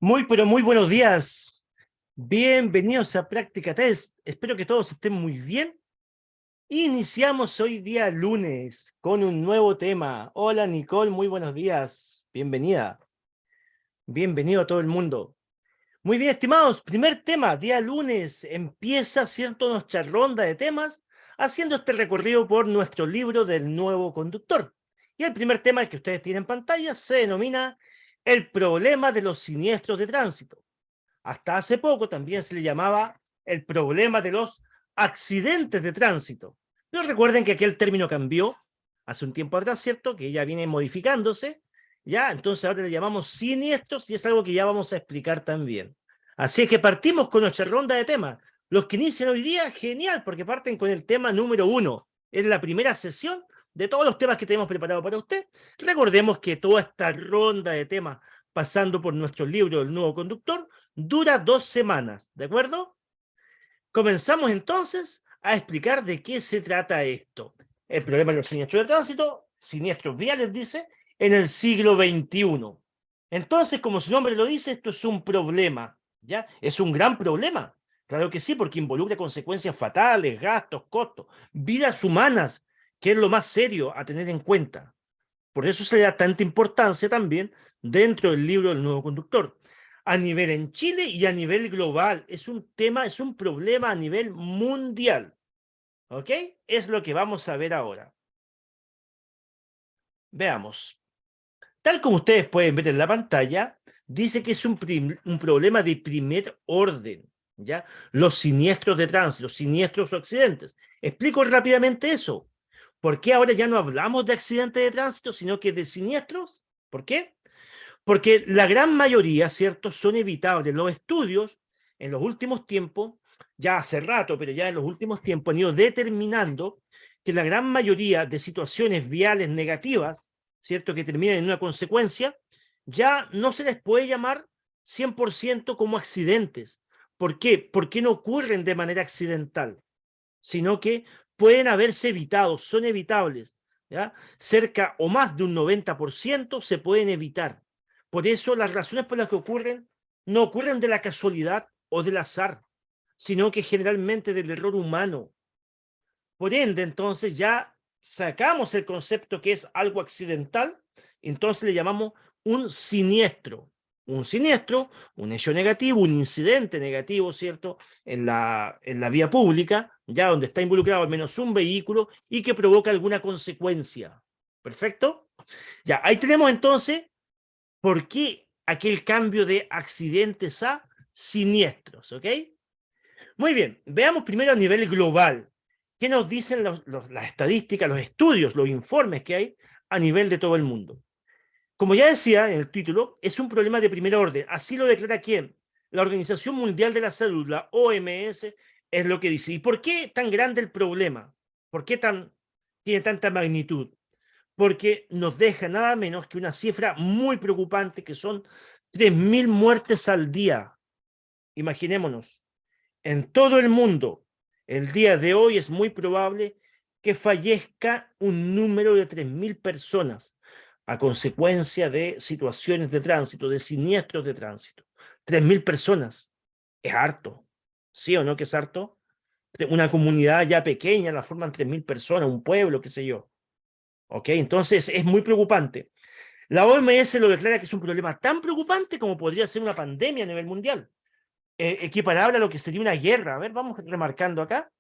Muy, pero muy buenos días. Bienvenidos a Práctica Test. Espero que todos estén muy bien. Iniciamos hoy día lunes con un nuevo tema. Hola Nicole, muy buenos días. Bienvenida. Bienvenido a todo el mundo. Muy bien, estimados. Primer tema, día lunes. Empieza, ¿cierto?, nuestra ronda de temas, haciendo este recorrido por nuestro libro del nuevo conductor. Y el primer tema, el que ustedes tienen en pantalla, se denomina el problema de los siniestros de tránsito. Hasta hace poco también se le llamaba el problema de los accidentes de tránsito. Pero recuerden que aquel término cambió hace un tiempo atrás, ¿cierto? Que ya viene modificándose, ¿ya? Entonces ahora le llamamos siniestros y es algo que ya vamos a explicar también. Así es que partimos con nuestra ronda de temas. Los que inician hoy día, genial, porque parten con el tema número 1. Es la primera sesión de todos los temas que tenemos preparados para usted. Recordemos que toda esta ronda de temas, pasando por nuestro libro El Nuevo Conductor, dura 2 semanas, ¿de acuerdo? Comenzamos entonces a explicar de qué se trata esto. El problema de los siniestros de tránsito, siniestros viales, dice, en el siglo XXI. Entonces, como su nombre lo dice, esto es un problema, ¿ya? Es un gran problema. Claro que sí, porque involucra consecuencias fatales, gastos, costos, vidas humanas, que es lo más serio a tener en cuenta. Por eso se le da tanta importancia también dentro del libro del nuevo conductor. A nivel en Chile y a nivel global. Es un tema, es un problema a nivel mundial. ¿Ok? Es lo que vamos a ver ahora. Veamos. Tal como ustedes pueden ver en la pantalla, dice que es un problema de primer orden. ¿Ya? Los siniestros de tránsito, siniestros o accidentes. Explico rápidamente eso. ¿Por qué ahora ya no hablamos de accidentes de tránsito, sino que de siniestros? ¿Por qué? Porque la gran mayoría, ¿cierto?, son evitables. Los estudios en los últimos tiempos, ya hace rato, pero ya en los últimos tiempos han ido determinando que la gran mayoría de situaciones viales negativas, ¿cierto?, que terminan en una consecuencia, ya no se les puede llamar 100% como accidentes. ¿Por qué? Porque no ocurren de manera accidental, sino que pueden haberse evitado, son evitables, ¿ya? Cerca o más de un 90% se pueden evitar. Por eso las razones por las que ocurren no ocurren de la casualidad o del azar, sino que generalmente del error humano. Por ende, entonces ya sacamos el concepto que es algo accidental, entonces le llamamos un siniestro. Un siniestro, un hecho negativo, un incidente negativo, ¿cierto? En la vía pública, ya donde está involucrado al menos un vehículo y que provoca alguna consecuencia. ¿Perfecto? Ya, ahí tenemos entonces por qué aquel cambio de accidentes a siniestros, ¿ok? Muy bien, veamos primero a nivel global. ¿Qué nos dicen las estadísticas, los estudios, los informes que hay a nivel de todo el mundo? Como ya decía en el título, es un problema de primer orden. Así lo declara quién? La Organización Mundial de la Salud, la OMS, es lo que dice. ¿Y por qué tan grande el problema? ¿Por qué tiene tanta magnitud? Porque nos deja nada menos que una cifra muy preocupante, que son 3.000 muertes al día. Imaginémonos. En todo el mundo, el día de hoy es muy probable que fallezca un número de 3.000 personas a consecuencia de situaciones de tránsito, de siniestros de tránsito. 3.000 personas. Es harto. ¿Sí o no que es harto? Una comunidad ya pequeña la forman 3.000 personas, un pueblo, qué sé yo. ¿Ok? Entonces es muy preocupante. La OMS lo declara que es un problema tan preocupante como podría ser una pandemia a nivel mundial, equiparable a lo que sería una guerra. A ver, vamos remarcando acá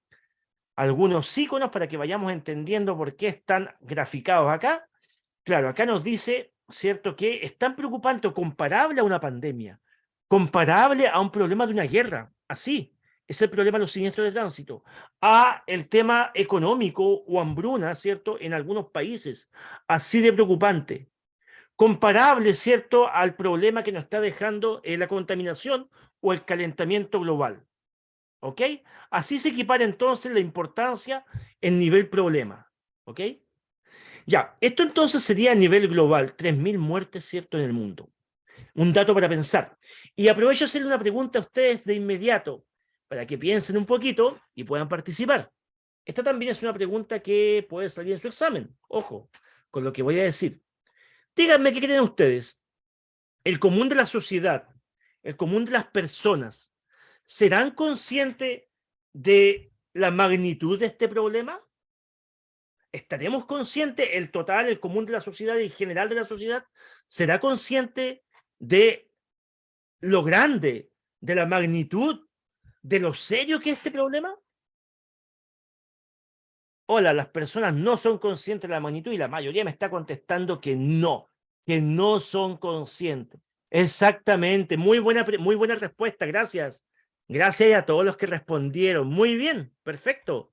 algunos iconos para que vayamos entendiendo por qué están graficados acá. Claro, acá nos dice, ¿cierto?, que es tan preocupante o comparable a una pandemia, comparable a un problema de una guerra. Así es el problema de los siniestros de tránsito, a el tema económico o hambruna, ¿cierto?, en algunos países. Así de preocupante, comparable, ¿cierto?, al problema que nos está dejando la contaminación o el calentamiento global. ¿Ok? Así se equipara entonces la importancia en nivel problema. ¿Ok? Ya, esto entonces sería a nivel global, 3.000 muertes, ¿cierto?, en el mundo. Un dato para pensar. Y aprovecho a hacerle una pregunta a ustedes de inmediato, para que piensen un poquito y puedan participar. Esta también es una pregunta que puede salir en su examen. Ojo con lo que voy a decir. Díganme qué creen ustedes. ¿El común de la sociedad el común de las personas, ¿serán conscientes de la magnitud de este problema? ¿Estaremos conscientes, el total, el común de la sociedad y el general de la sociedad, será consciente de lo grande, de la magnitud, de lo serio que es este problema? Hola, las personas no son conscientes de la magnitud y la mayoría me está contestando que no son conscientes. Exactamente, muy buena respuesta, gracias. Gracias a todos los que respondieron. Muy bien, perfecto.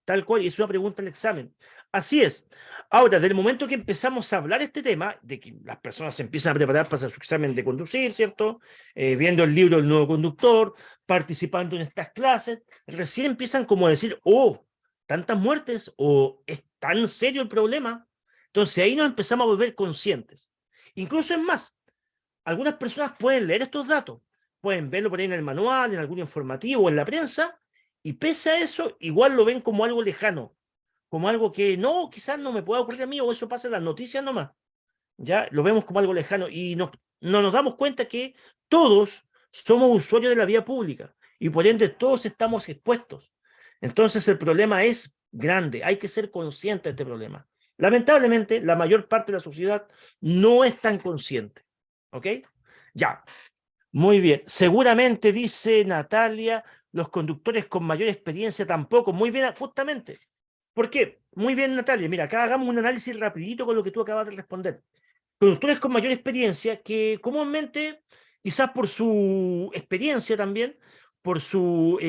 Tal cual, y es una pregunta en el examen. Así es. Ahora, del momento que empezamos a hablar este tema, de que las personas se empiezan a preparar para hacer su examen de conducir, ¿cierto? Viendo el libro El nuevo conductor, participando en estas clases, recién empiezan como a decir, oh, tantas muertes, o es tan serio el problema. Entonces ahí nos empezamos a volver conscientes. Incluso es más, algunas personas pueden leer estos datos, pueden verlo por ahí en el manual, en algún informativo, en la prensa, y pese a eso, igual lo ven como algo lejano, como algo que no, quizás no me pueda ocurrir a mí, o eso pasa en las noticias nomás. Ya lo vemos como algo lejano y no nos damos cuenta que todos somos usuarios de la vía pública y por ende todos estamos expuestos. Entonces el problema es grande, hay que ser consciente de este problema. Lamentablemente, la mayor parte de la sociedad no es tan consciente. ¿Ok? Ya, muy bien. Seguramente, dice Natalia, los conductores con mayor experiencia tampoco. Muy bien, justamente. ¿Por qué? Muy bien, Natalia. Mira, acá hagamos un análisis rapidito con lo que tú acabas de responder. Conductores con mayor experiencia que comúnmente, quizás por su experiencia también, por su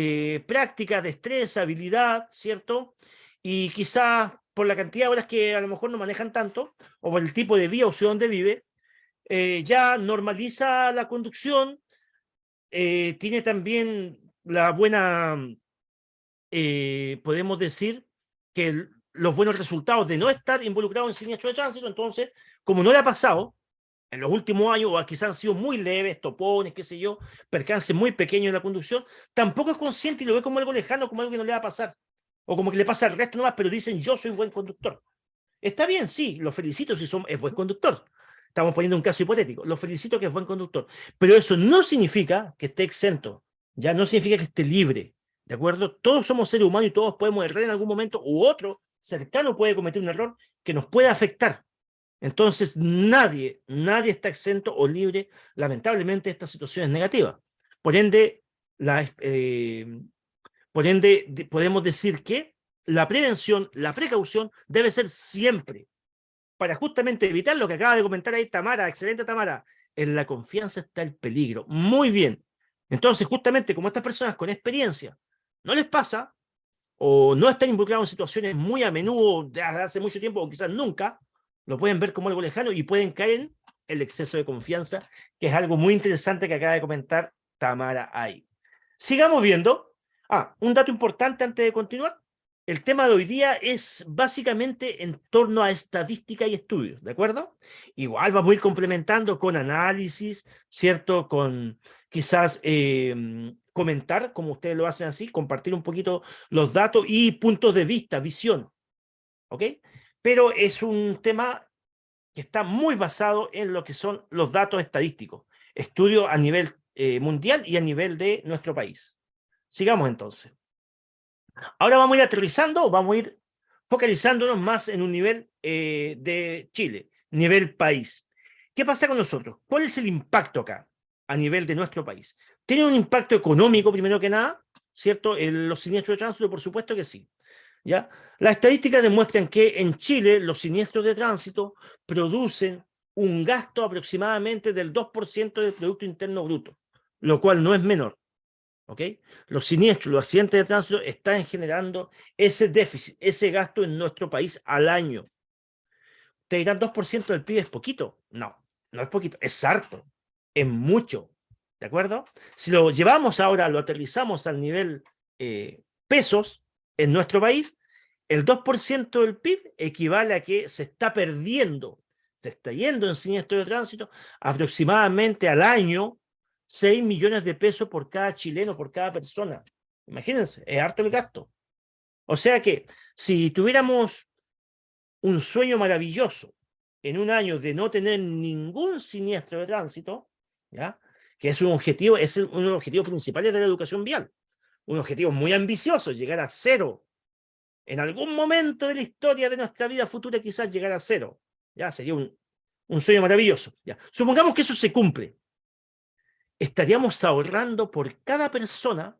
práctica, destreza, habilidad, ¿cierto? Y quizás por la cantidad de horas que a lo mejor no manejan tanto, o por el tipo de vía o ciudad donde vive, ya normaliza la conducción, tiene también la buena, podemos decir, que los buenos resultados de no estar involucrado en siniestro de tránsito. Entonces, como no le ha pasado en los últimos años, o quizás han sido muy leves, topones, qué sé yo, percances muy pequeños en la conducción, tampoco es consciente y lo ve como algo lejano, como algo que no le va a pasar, o como que le pasa al resto nomás, pero dicen yo soy buen conductor. Está bien, sí, lo felicito si es buen conductor. Estamos poniendo un caso hipotético. Lo felicito que es buen conductor. Pero eso no significa que esté exento. Ya no significa que esté libre. ¿De acuerdo? Todos somos seres humanos y todos podemos errar en algún momento, u otro cercano puede cometer un error que nos puede afectar. Entonces, nadie está exento o libre, lamentablemente, de estas situaciones negativas. Por ende, podemos decir que la prevención, la precaución debe ser siempre para justamente evitar lo que acaba de comentar ahí Tamara, excelente Tamara, en la confianza está el peligro. Muy bien. Entonces, justamente como estas personas con experiencia no les pasa o no están involucrados en situaciones muy a menudo, desde hace mucho tiempo o quizás nunca, lo pueden ver como algo lejano y pueden caer en el exceso de confianza, que es algo muy interesante que acaba de comentar Tamara ahí. Sigamos viendo. Un dato importante antes de continuar. El tema de hoy día es básicamente en torno a estadística y estudios, ¿de acuerdo? Igual vamos a ir complementando con análisis, ¿cierto? Con quizás comentar, como ustedes lo hacen así, compartir un poquito los datos y puntos de vista, visión, ¿ok? Pero es un tema que está muy basado en lo que son los datos estadísticos, estudios a nivel mundial y a nivel de nuestro país. Sigamos entonces. Ahora vamos a ir aterrizando, vamos a ir focalizándonos más en un nivel de Chile, nivel país. ¿Qué pasa con nosotros? ¿Cuál es el impacto acá a nivel de nuestro país? ¿Tiene un impacto económico primero que nada? ¿Cierto? Los siniestros de tránsito, por supuesto que sí. ¿Ya? Las estadísticas demuestran que en Chile los siniestros de tránsito producen un gasto aproximadamente del 2% del Producto Interno Bruto, lo cual no es menor. ¿Ok? Los siniestros, los accidentes de tránsito están generando ese déficit, ese gasto en nuestro país al año. ¿Te dirán 2% del PIB es poquito? No, no es poquito, es harto, es mucho. ¿De acuerdo? Si lo llevamos ahora, lo aterrizamos al nivel pesos en nuestro país, el 2% del PIB equivale a que se está perdiendo, se está yendo en siniestro de tránsito aproximadamente al año 6 millones de pesos por cada chileno, por cada persona. Imagínense, es harto el gasto. O sea que si tuviéramos un sueño maravilloso en un año de no tener ningún siniestro de tránsito, ¿ya? que es un objetivo, uno de los objetivos principales de la educación vial. Un objetivo muy ambicioso, llegar a cero. En algún momento de la historia de nuestra vida futura, quizás llegar a cero. Ya sería un sueño maravilloso. Ya. Supongamos que eso se cumple. Estaríamos ahorrando por cada persona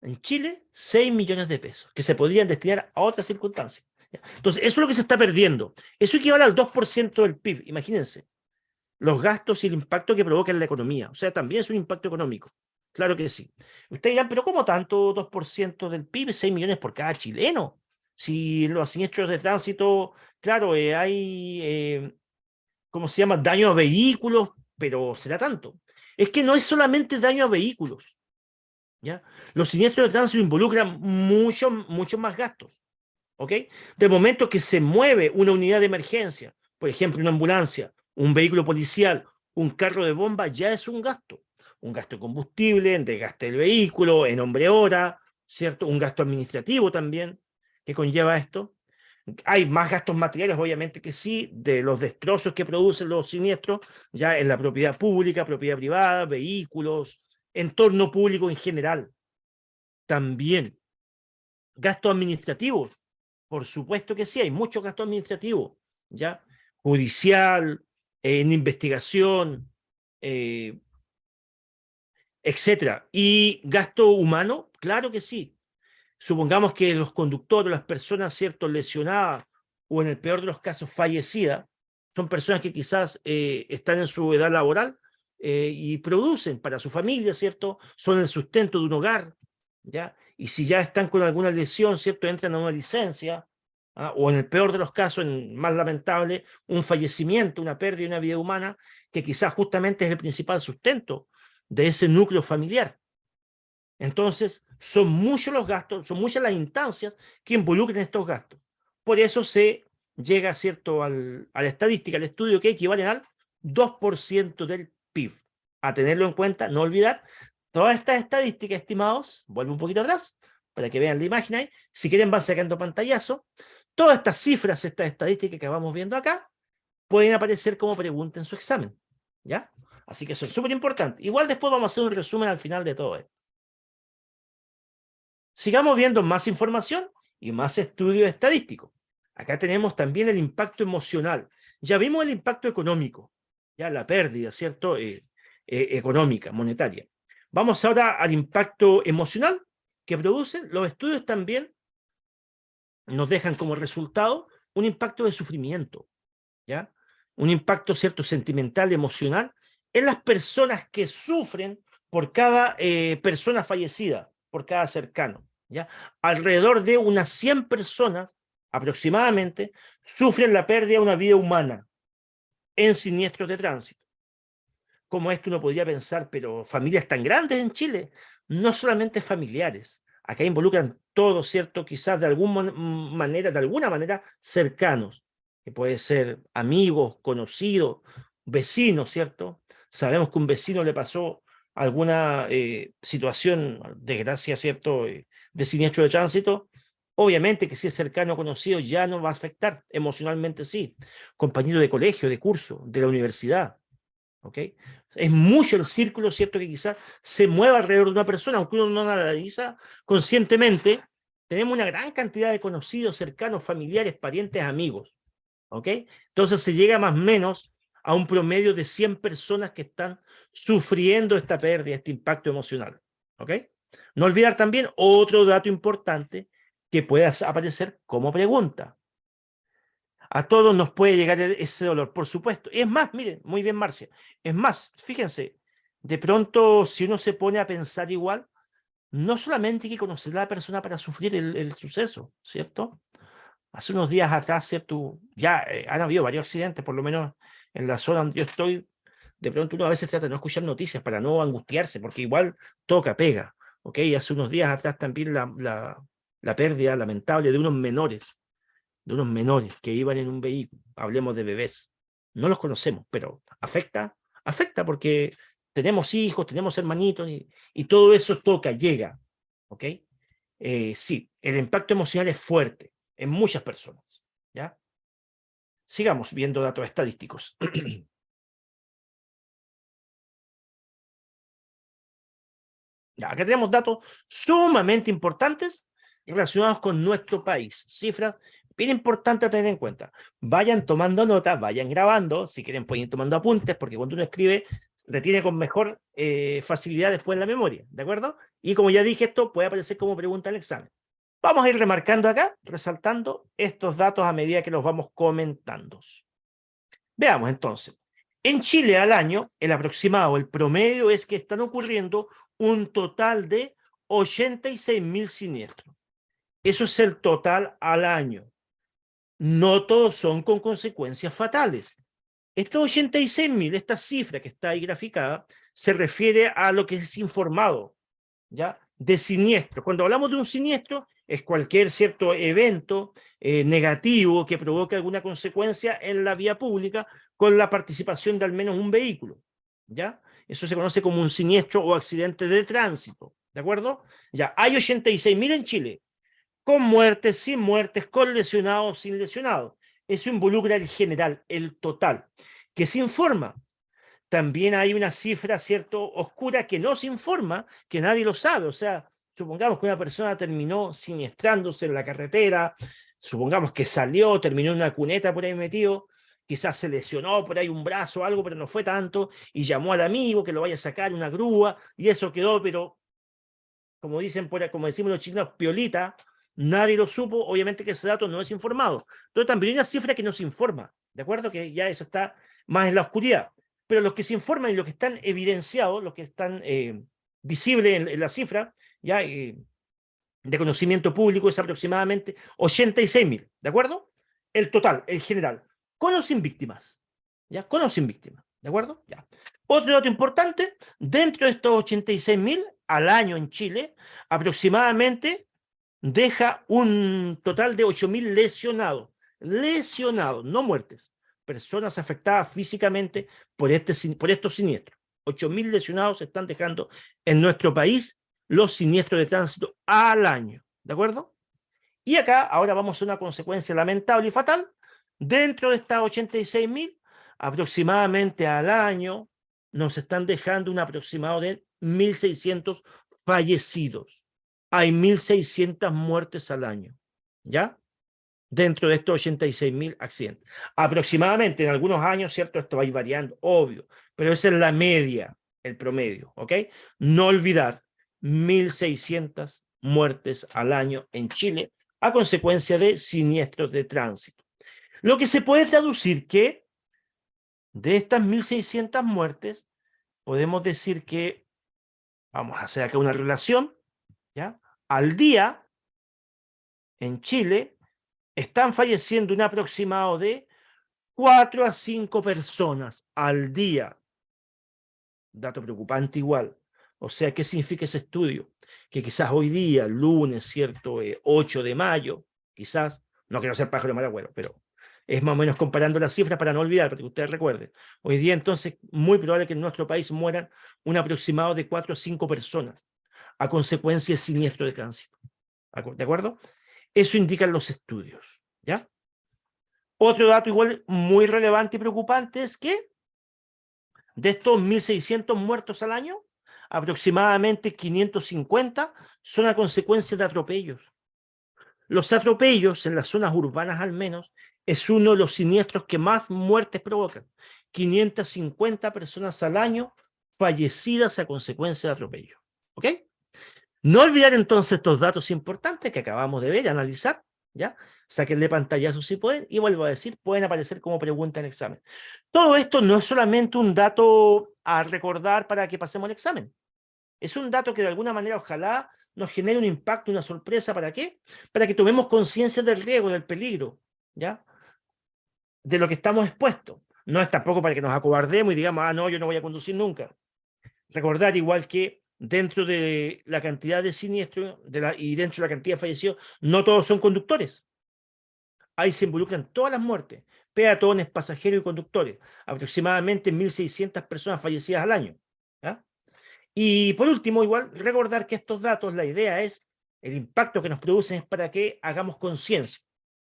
en Chile 6 millones de pesos, que se podrían destinar a otras circunstancias. ¿Ya? Entonces, eso es lo que se está perdiendo. Eso equivale al 2% del PIB, imagínense. Los gastos y el impacto que provoca en la economía. O sea, también es un impacto económico. Claro que sí. Ustedes dirán, pero ¿cómo tanto 2% del PIB, 6 millones por cada chileno? Si los siniestros de tránsito, claro, hay, ¿cómo se llama? Daño a vehículos, pero será tanto. Es que no es solamente daño a vehículos, ¿ya? Los siniestros de tránsito involucran muchos más gastos, ¿ok? De momento que se mueve una unidad de emergencia, por ejemplo, una ambulancia, un vehículo policial, un carro de bomba, ya es un gasto. Un gasto de combustible, en desgaste del vehículo, en hombre hora, ¿cierto? Un gasto administrativo también que conlleva esto. Hay más gastos materiales, obviamente que sí, de los destrozos que producen los siniestros, ya en la propiedad pública, propiedad privada, vehículos, entorno público en general. También gastos administrativos, por supuesto que sí, hay muchos gastos administrativos, ya judicial, en investigación, eh, etcétera. Y gasto humano, claro que sí. Supongamos que los conductores, las personas, ¿cierto?, lesionadas o en el peor de los casos fallecidas, son personas que quizás están en su edad laboral y producen para su familia, ¿cierto? Son el sustento de un hogar, ¿ya? Y si ya están con alguna lesión, ¿cierto?, entran a una licencia, ¿ah? O en el peor de los casos, en más lamentable, un fallecimiento, una pérdida de una vida humana, que quizás justamente es el principal sustento de ese núcleo familiar. Entonces, son muchos los gastos, son muchas las instancias que involucran estos gastos. Por eso se llega, ¿cierto?, a la estadística, al estudio que equivale al 2% del PIB. A tenerlo en cuenta, no olvidar, todas estas estadísticas, estimados, vuelvo un poquito atrás, para que vean la imagen ahí, si quieren van sacando pantallazo, todas estas cifras, estas estadísticas que vamos viendo acá, pueden aparecer como pregunta en su examen, ¿ya? Así que eso es súper importante. Igual después vamos a hacer un resumen al final de todo esto. Sigamos viendo más información y más estudios estadísticos. Acá tenemos también el impacto emocional. Ya vimos el impacto económico, ya la pérdida, ¿cierto? Económica, monetaria. Vamos ahora al impacto emocional que producen. Los estudios también nos dejan como resultado un impacto de sufrimiento, ¿ya? Un impacto, ¿cierto?, sentimental, emocional, en las personas que sufren por cada persona fallecida, por cada cercano, ¿ya? Alrededor de unas 100 personas, aproximadamente, sufren la pérdida de una vida humana en siniestros de tránsito. Como esto uno podría pensar, pero familias tan grandes en Chile, no solamente familiares, acá involucran todos, ¿cierto? Quizás de alguna manera cercanos, que puede ser amigos, conocidos, vecinos, ¿cierto? Sabemos que un vecino le pasó alguna situación, desgracia, ¿cierto? De siniestro de tránsito. Obviamente que si es cercano conocido ya no va a afectar, emocionalmente sí. Compañero de colegio, de curso, de la universidad, ¿ok? Es mucho el círculo, ¿cierto?, que quizás se mueva alrededor de una persona, aunque uno no la analiza conscientemente. Tenemos una gran cantidad de conocidos, cercanos, familiares, parientes, amigos, ¿ok? Entonces se llega más o menos a un promedio de 100 personas que están sufriendo esta pérdida, este impacto emocional, ¿ok? No olvidar también otro dato importante que pueda aparecer como pregunta. A todos nos puede llegar ese dolor, por supuesto. Es más, miren, muy bien, Marcia. Es más, fíjense, de pronto, si uno se pone a pensar igual, no solamente hay que conocer a la persona para sufrir el suceso, ¿cierto? Hace unos días atrás, ¿cierto? Ya han habido varios accidentes, por lo menos en la zona donde yo estoy. De pronto uno a veces trata de no escuchar noticias para no angustiarse, porque igual toca, pega. ¿Ok? Hace unos días atrás también la pérdida lamentable de unos menores que iban en un vehículo, hablemos de bebés, no los conocemos, pero afecta porque tenemos hijos, tenemos hermanitos y todo eso toca, llega, ¿ok? Sí, el impacto emocional es fuerte en muchas personas, ¿ya? Sigamos viendo datos estadísticos. Ya, acá tenemos datos sumamente importantes relacionados con nuestro país. Cifras bien importantes a tener en cuenta. Vayan tomando notas, vayan grabando, si quieren pueden ir tomando apuntes, porque cuando uno escribe, retiene con mejor facilidad después en la memoria, ¿de acuerdo? Y como ya dije, esto puede aparecer como pregunta en el examen. Vamos a ir remarcando acá, resaltando estos datos a medida que los vamos comentando. Veamos entonces. En Chile al año, el aproximado, el promedio es que están ocurriendo un total de 86.000 siniestros. Eso es el total al año. No todos son con consecuencias fatales. Estos 86.000, esta cifra que está ahí graficada, se refiere a lo que es informado, ¿ya? De siniestro. Cuando hablamos de un siniestro, es cualquier cierto evento negativo que provoque alguna consecuencia en la vía pública con la participación de al menos un vehículo, ¿ya? Eso se conoce como un siniestro o accidente de tránsito, ¿de acuerdo? Ya, hay 86.000 en Chile, con muertes, sin muertes, con lesionados, sin lesionados. Eso involucra el general, el total, que se informa. También hay una cifra, ¿cierto?, oscura que no se informa, que nadie lo sabe. O sea, supongamos que una persona terminó siniestrándose en la carretera, supongamos que salió, terminó en una cuneta por ahí metido, quizás se lesionó por ahí un brazo o algo, pero no fue tanto, y llamó al amigo que lo vaya a sacar una grúa, y eso quedó, pero como dicen por ahí, como decimos los chilenos, piolita, nadie lo supo, obviamente que ese dato no es informado. Entonces también hay una cifra que no se informa, ¿de acuerdo? Que ya esa está más en la oscuridad. Pero los que se informan y los que están evidenciados, los que están visibles en la cifra, ya de conocimiento público es aproximadamente 86.000, ¿de acuerdo? El total, el general, con o sin víctimas, ¿ya? Con o sin víctimas, ¿de acuerdo? Ya. Otro dato importante, dentro de estos 86.000 al año en Chile, aproximadamente deja un total de 8.000 lesionados, lesionados, no muertes, personas afectadas físicamente por estos siniestros. 8.000 lesionados se están dejando en nuestro país los siniestros de tránsito al año, ¿de acuerdo? Y acá ahora vamos a una consecuencia lamentable y fatal. Dentro de estas 86.000, aproximadamente al año, nos están dejando un aproximado de 1.600 fallecidos. Hay 1.600 muertes al año, ¿ya? Dentro de estos 86.000 accidentes. Aproximadamente, en algunos años, ¿cierto? Esto va a ir variando, obvio, pero esa es la media, el promedio, ¿ok? No olvidar, 1.600 muertes al año en Chile a consecuencia de siniestros de tránsito. Lo que se puede traducir que de estas 1.600 muertes, podemos decir que, vamos a hacer acá una relación, ¿ya? Al día, en Chile, están falleciendo un aproximado de 4 a 5 personas al día. Dato preocupante igual. O sea, ¿qué significa ese estudio? Que quizás hoy día, lunes, ¿cierto? 8 de mayo, quizás, no quiero ser pájaro malagüero, pero es más o menos comparando las cifras para no olvidar, para que ustedes recuerden. Hoy día, entonces, muy probable que en nuestro país mueran un aproximado de 4 a 5 personas a consecuencia de siniestro de tránsito. ¿De acuerdo? Eso indican los estudios, ¿ya? Otro dato igual muy relevante y preocupante es que de estos 1.600 muertos al año, aproximadamente 550 son a consecuencia de atropellos. Los atropellos, en las zonas urbanas al menos, es uno de los siniestros que más muertes provocan. 550 personas al año fallecidas a consecuencia de atropellos. ¿Ok? No olvidar entonces estos datos importantes que acabamos de ver y analizar, ¿ya? Sáquenle pantallazo si pueden, y vuelvo a decir, pueden aparecer como pregunta en el examen. Todo esto no es solamente un dato a recordar para que pasemos el examen. Es un dato que de alguna manera ojalá nos genere un impacto, una sorpresa. ¿Para qué? Para que tomemos conciencia del riesgo, del peligro, ¿ya? De lo que estamos expuestos. No es tampoco para que nos acobardemos y digamos, ah, no, yo no voy a conducir nunca. Recordar igual que dentro de la cantidad de siniestros y dentro de la cantidad de fallecidos, no todos son conductores. Ahí se involucran todas las muertes, peatones, pasajeros y conductores. Aproximadamente 1.600 personas fallecidas al año. ¿Ya? Y por último, igual, recordar que estos datos, la idea es, el impacto que nos producen es para que hagamos conciencia,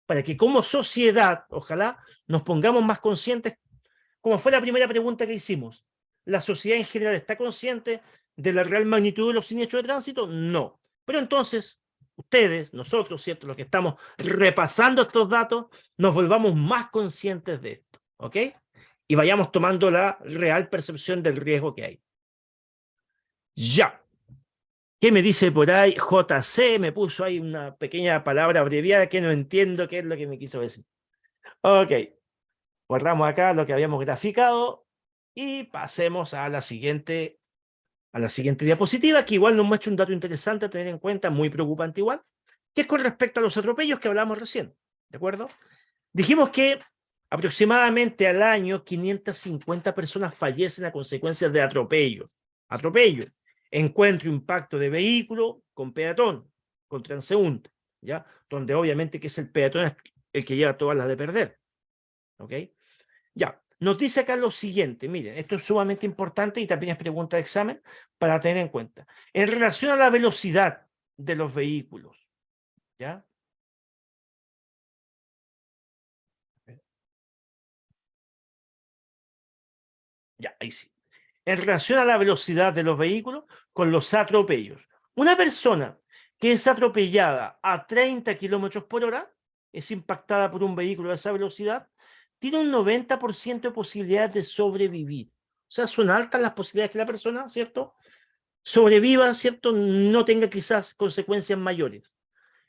para que como sociedad, ojalá, nos pongamos más conscientes, como fue la primera pregunta que hicimos. ¿La sociedad en general está consciente de la real magnitud de los siniestros de tránsito? No. Pero entonces, ustedes, nosotros, ¿cierto? Los que estamos repasando estos datos, nos volvamos más conscientes de esto, ¿ok? Y vayamos tomando la real percepción del riesgo que hay. Ya. ¿Qué me dice por ahí? JC me puso ahí una pequeña palabra abreviada que no entiendo qué es lo que me quiso decir. Ok. Borramos acá lo que habíamos graficado y pasemos a la siguiente diapositiva, que igual nos muestra un dato interesante a tener en cuenta, muy preocupante igual, que es con respecto a los atropellos que hablamos recién. ¿De acuerdo? Dijimos que aproximadamente al año 550 personas fallecen a consecuencia de atropellos. Atropellos. Encuentro, impacto de vehículo con peatón, con transeúnte, ¿ya? Donde obviamente que es el peatón el que lleva todas las de perder. ¿Ok? Ya. Nos dice acá lo siguiente, miren, esto es sumamente importante y también es pregunta de examen para tener en cuenta. En relación a la velocidad de los vehículos, ¿ya? Ya, ahí sí. En relación a la velocidad de los vehículos con los atropellos. Una persona que es atropellada a 30 kilómetros por hora, es impactada por un vehículo a esa velocidad, tiene un 90% de posibilidades de sobrevivir. O sea, son altas las posibilidades que la persona, ¿cierto?, sobreviva, ¿cierto?, no tenga quizás consecuencias mayores.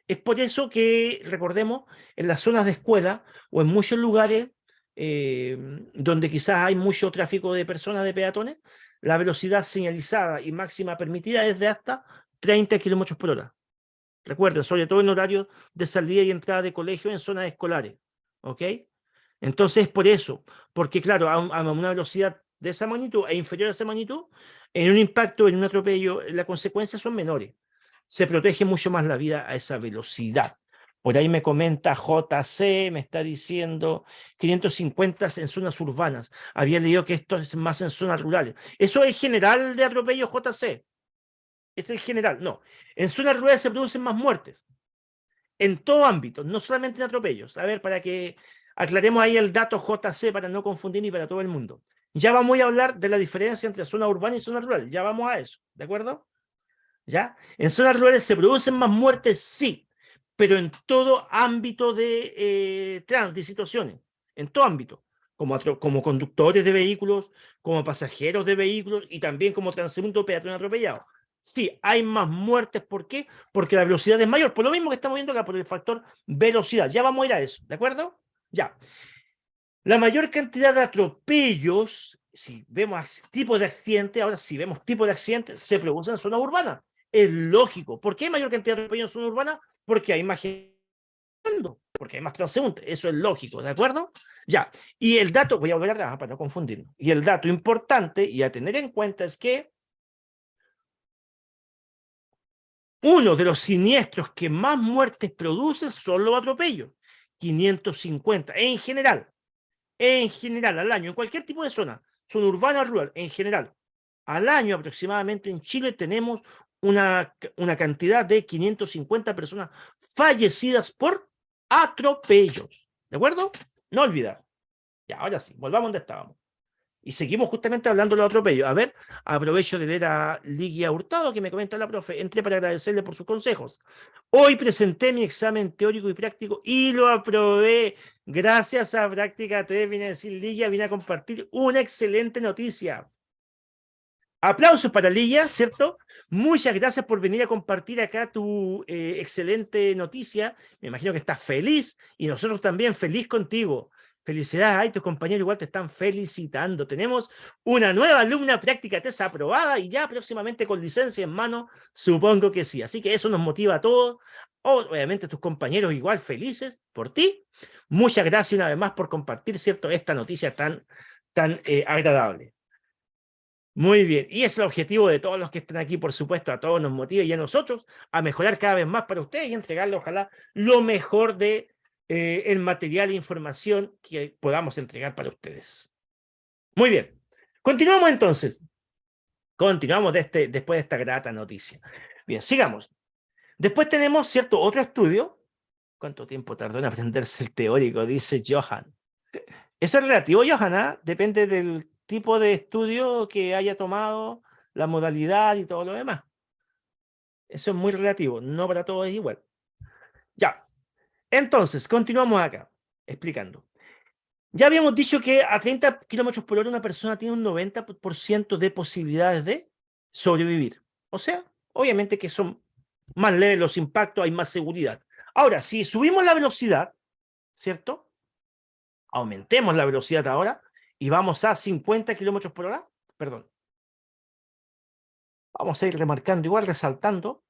Es por eso que, recordemos, en las zonas de escuela o en muchos lugares donde quizás hay mucho tráfico de personas, de peatones, la velocidad señalizada y máxima permitida es de hasta 30 kilómetros por hora. Recuerden, sobre todo en horarios de salida y entrada de colegio en zonas escolares. ¿Ok? Entonces, es por eso, porque claro, a una velocidad de esa magnitud e inferior a esa magnitud, en un impacto, en un atropello, las consecuencias son menores. Se protege mucho más la vida a esa velocidad. Por ahí me comenta JC, me está diciendo 550 en zonas urbanas. Había leído que esto es más en zonas rurales. ¿Eso es general de atropello, JC? ¿Es el general? No. En zonas rurales se producen más muertes. En todo ámbito, no solamente en atropellos. A ver, para que aclaremos ahí el dato JC para no confundir ni para todo el mundo. Ya vamos a hablar de la diferencia entre zona urbana y zona rural. Ya vamos a eso, ¿de acuerdo? ¿Ya? En zonas rurales se producen más muertes, sí, pero en todo ámbito de situaciones, en todo ámbito, como conductores de vehículos, como pasajeros de vehículos y también como transeúnte o peatón atropellado. Sí, hay más muertes, ¿por qué? Porque la velocidad es mayor, por lo mismo que estamos viendo acá, por el factor velocidad. Ya vamos a ir a eso, ¿de acuerdo? Ya. La mayor cantidad de atropellos, si vemos tipos de accidentes, ahora si vemos tipos de accidentes, se producen en zonas urbanas. Es lógico. ¿Por qué hay mayor cantidad de atropellos en zonas urbanas? Porque hay más gente, porque hay más transeúntes. Eso es lógico, ¿de acuerdo? Ya. Y el dato, voy a volver atrás para no confundirnos. Y el dato importante y a tener en cuenta es que uno de los siniestros que más muertes produce son los atropellos. 550 en general, al año, en cualquier tipo de zona urbana o rural, en general, al año aproximadamente en Chile tenemos una cantidad de 550 personas fallecidas por atropellos. ¿De acuerdo? No olvidar. Ya, ahora sí, volvamos donde estábamos. Y seguimos justamente hablando de los atropellos. A ver, aprovecho de leer a Ligia Hurtado, que me comenta la profe. Entré para agradecerle por sus consejos. Hoy presenté mi examen teórico y práctico y lo aprobé. Gracias a Práctica 3, viene a decir Ligia, viene a compartir una excelente noticia. Aplausos para Ligia, ¿cierto? Muchas gracias por venir a compartir acá tu excelente noticia. Me imagino que estás feliz y nosotros también feliz contigo. Felicidades, ay, tus compañeros igual te están felicitando. Tenemos una nueva alumna práctica TESA aprobada y ya próximamente con licencia en mano, supongo que sí. Así que eso nos motiva a todos. Obviamente tus compañeros igual felices por ti. Muchas gracias una vez más por compartir, ¿cierto?, esta noticia tan agradable. Muy bien, y es el objetivo de todos los que están aquí, por supuesto, a todos nos motiva y a nosotros a mejorar cada vez más para ustedes y entregarles, ojalá, lo mejor de el material e información que podamos entregar para ustedes. Muy bien, continuamos entonces. Continuamos después de esta grata noticia. Bien, sigamos. Después tenemos, ¿cierto?, otro estudio. ¿Cuánto tiempo tardó en aprenderse el teórico? Dice Johan. Eso es relativo, Johanna, depende del tipo de estudio que haya tomado la modalidad y todo lo demás. Eso es muy relativo, no para todos es igual. Ya, entonces, continuamos acá, explicando. Ya habíamos dicho que a 30 kilómetros por hora una persona tiene un 90% de posibilidades de sobrevivir. O sea, obviamente que son más leves los impactos, hay más seguridad. Ahora, si subimos la velocidad, ¿cierto? Aumentemos la velocidad ahora y vamos a 50 kilómetros por hora. Perdón. Vamos a ir remarcando igual, resaltando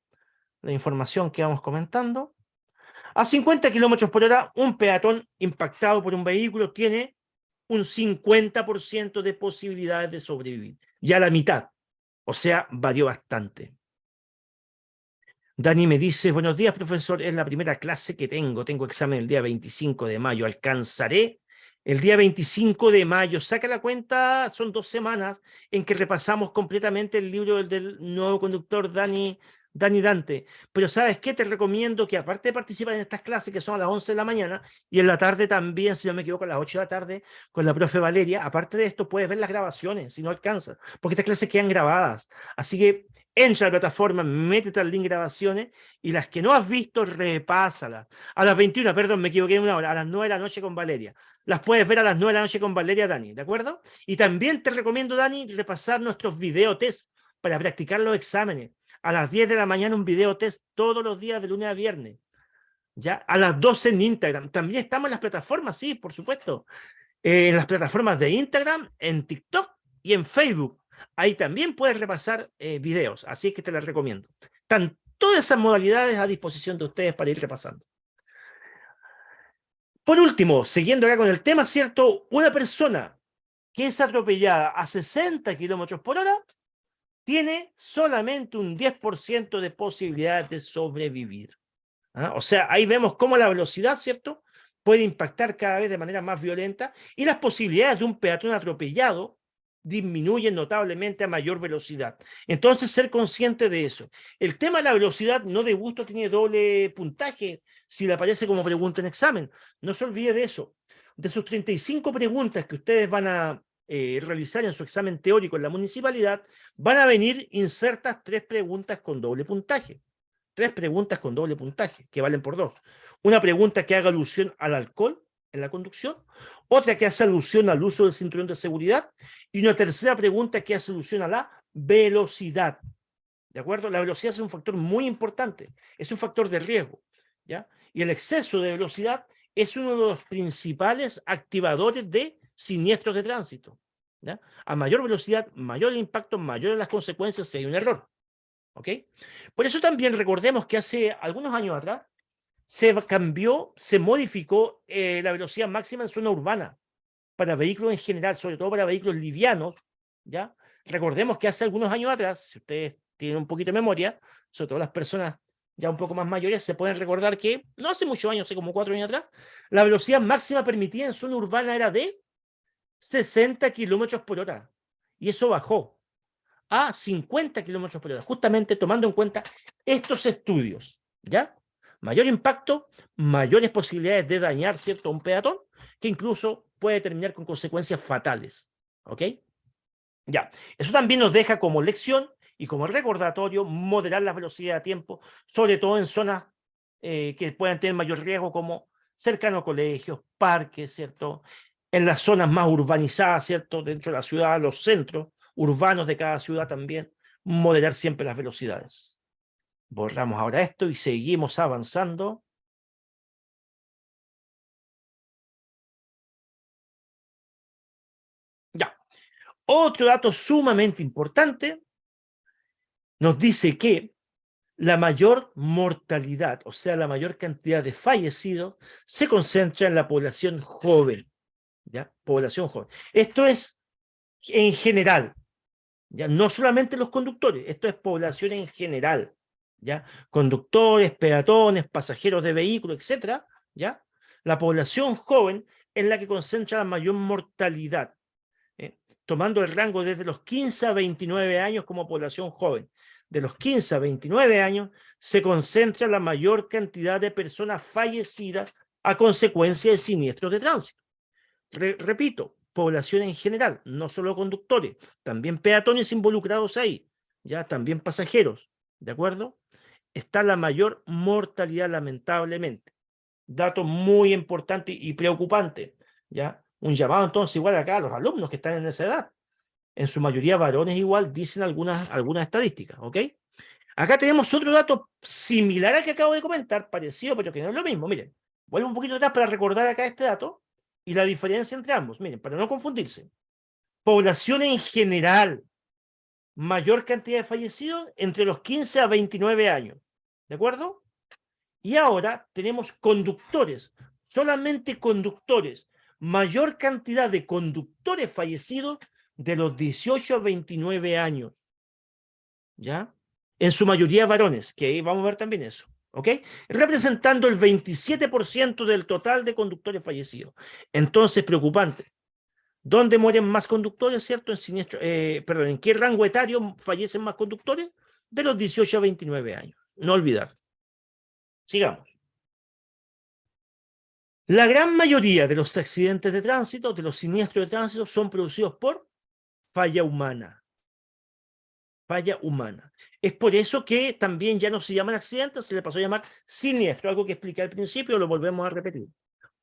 la información que vamos comentando. A 50 kilómetros por hora, un peatón impactado por un vehículo tiene un 50% de posibilidades de sobrevivir. Ya la mitad. O sea, varió bastante. Dani me dice, buenos días, profesor, es la primera clase que tengo. Tengo examen el día 25 de mayo. ¿Alcanzaré? El día 25 de mayo, saca la cuenta, son 2 semanas en que repasamos completamente el libro del nuevo conductor Dani Dante. Pero ¿sabes qué? Te recomiendo que aparte de participar en estas clases que son a las 11 de la mañana y en la tarde también, si no me equivoco, a las 8 de la tarde con la profe Valeria, aparte de esto puedes ver las grabaciones si no alcanzas, porque estas clases quedan grabadas. Así que entra a la plataforma, métete al link grabaciones y las que no has visto, repásalas. A las 21, perdón, me equivoqué en una hora, a las 9 de la noche con Valeria. Las puedes ver a las 9 de la noche con Valeria, Dani, ¿de acuerdo? Y también te recomiendo, Dani, repasar nuestros videotest para practicar los exámenes. A las 10 de la mañana un videotest todos los días de lunes a viernes. ¿Ya? A las 12 en Instagram. También estamos en las plataformas, sí, por supuesto. En las plataformas de Instagram, en TikTok y en Facebook. Ahí también puedes repasar videos, así que te las recomiendo. Están todas esas modalidades a disposición de ustedes para ir repasando. Por último, siguiendo acá con el tema, ¿cierto? Una persona que es atropellada a 60 kilómetros por hora tiene solamente un 10% de posibilidades de sobrevivir. ¿Ah? O sea, ahí vemos cómo la velocidad, ¿cierto?, puede impactar cada vez de manera más violenta y las posibilidades de un peatón atropellado disminuyen notablemente a mayor velocidad. Entonces, ser consciente de eso. El tema de la velocidad no de gusto tiene doble puntaje si le aparece como pregunta en examen. No se olvide de eso. De sus 35 preguntas que ustedes van a realizar en su examen teórico en la municipalidad, van a venir insertas 3 preguntas con doble puntaje. 3 preguntas con doble puntaje, que valen por 2. Una pregunta que haga alusión al alcohol en la conducción, otra que hace alusión al uso del cinturón de seguridad y una tercera pregunta que hace alusión a la velocidad. ¿De acuerdo? La velocidad es un factor muy importante, es un factor de riesgo, ¿ya? Y el exceso de velocidad es uno de los principales activadores de siniestros de tránsito, ¿ya? A mayor velocidad, mayor el impacto, mayores las consecuencias si hay un error. ¿Ok? Por eso también recordemos que hace algunos años atrás se cambió, se modificó la velocidad máxima en zona urbana para vehículos en general, sobre todo para vehículos livianos, ¿ya? Recordemos que hace algunos años atrás, si ustedes tienen un poquito de memoria, sobre todo las personas ya un poco más mayores, se pueden recordar que no hace muchos años, hace como 4 años atrás, la velocidad máxima permitida en zona urbana era de 60 kilómetros por hora. Y eso bajó a 50 kilómetros por hora, justamente tomando en cuenta estos estudios, ¿ya? Mayor impacto, mayores posibilidades de dañar, ¿cierto?, a un peatón, que incluso puede terminar con consecuencias fatales, ¿ok? Ya, eso también nos deja como lección y como recordatorio moderar la velocidad a tiempo, sobre todo en zonas que puedan tener mayor riesgo, como cercano a colegios, parques, ¿cierto? En las zonas más urbanizadas, ¿cierto? Dentro de la ciudad, los centros urbanos de cada ciudad también, moderar siempre las velocidades. Borramos ahora esto y seguimos avanzando. Ya. Otro dato sumamente importante nos dice que la mayor mortalidad, o sea, la mayor cantidad de fallecidos, se concentra en la población joven, ¿ya? Población joven. Esto es en general, ¿ya? No solamente los conductores, esto es población en general, ¿ya? Conductores, peatones, pasajeros de vehículos, etcétera, ¿ya? La población joven es la que concentra la mayor mortalidad, tomando el rango desde los 15 a 29 años como población joven. De los 15 a 29 años se concentra la mayor cantidad de personas fallecidas a consecuencia de siniestros de tránsito. Repito, población en general, no solo conductores, también peatones involucrados ahí, ya también pasajeros, ¿de acuerdo? Está la mayor mortalidad, lamentablemente. Dato muy importante y preocupante, ¿ya? Un llamado entonces igual acá a los alumnos que están en esa edad. En su mayoría varones igual, dicen algunas estadísticas, ¿ok? Acá tenemos otro dato similar al que acabo de comentar, parecido, pero que no es lo mismo. Miren, vuelvo un poquito atrás para recordar acá este dato y la diferencia entre ambos. Miren, para no confundirse. Población en general, mayor cantidad de fallecidos entre los 15 a 29 años. ¿De acuerdo? Y ahora tenemos conductores, solamente conductores, mayor cantidad de conductores fallecidos de los 18 a 29 años. ¿Ya? En su mayoría varones, que ahí vamos a ver también eso. ¿Ok? Representando el 27% del total de conductores fallecidos. Entonces, preocupante. ¿Dónde mueren más conductores, cierto? ¿En qué rango etario fallecen más conductores? De los 18 a 29 años. No olvidar. Sigamos. La gran mayoría de los accidentes de tránsito, de los siniestros de tránsito, son producidos por falla humana. Falla humana. Es por eso que también ya no se llaman accidentes, se le pasó a llamar siniestro, algo que expliqué al principio, lo volvemos a repetir.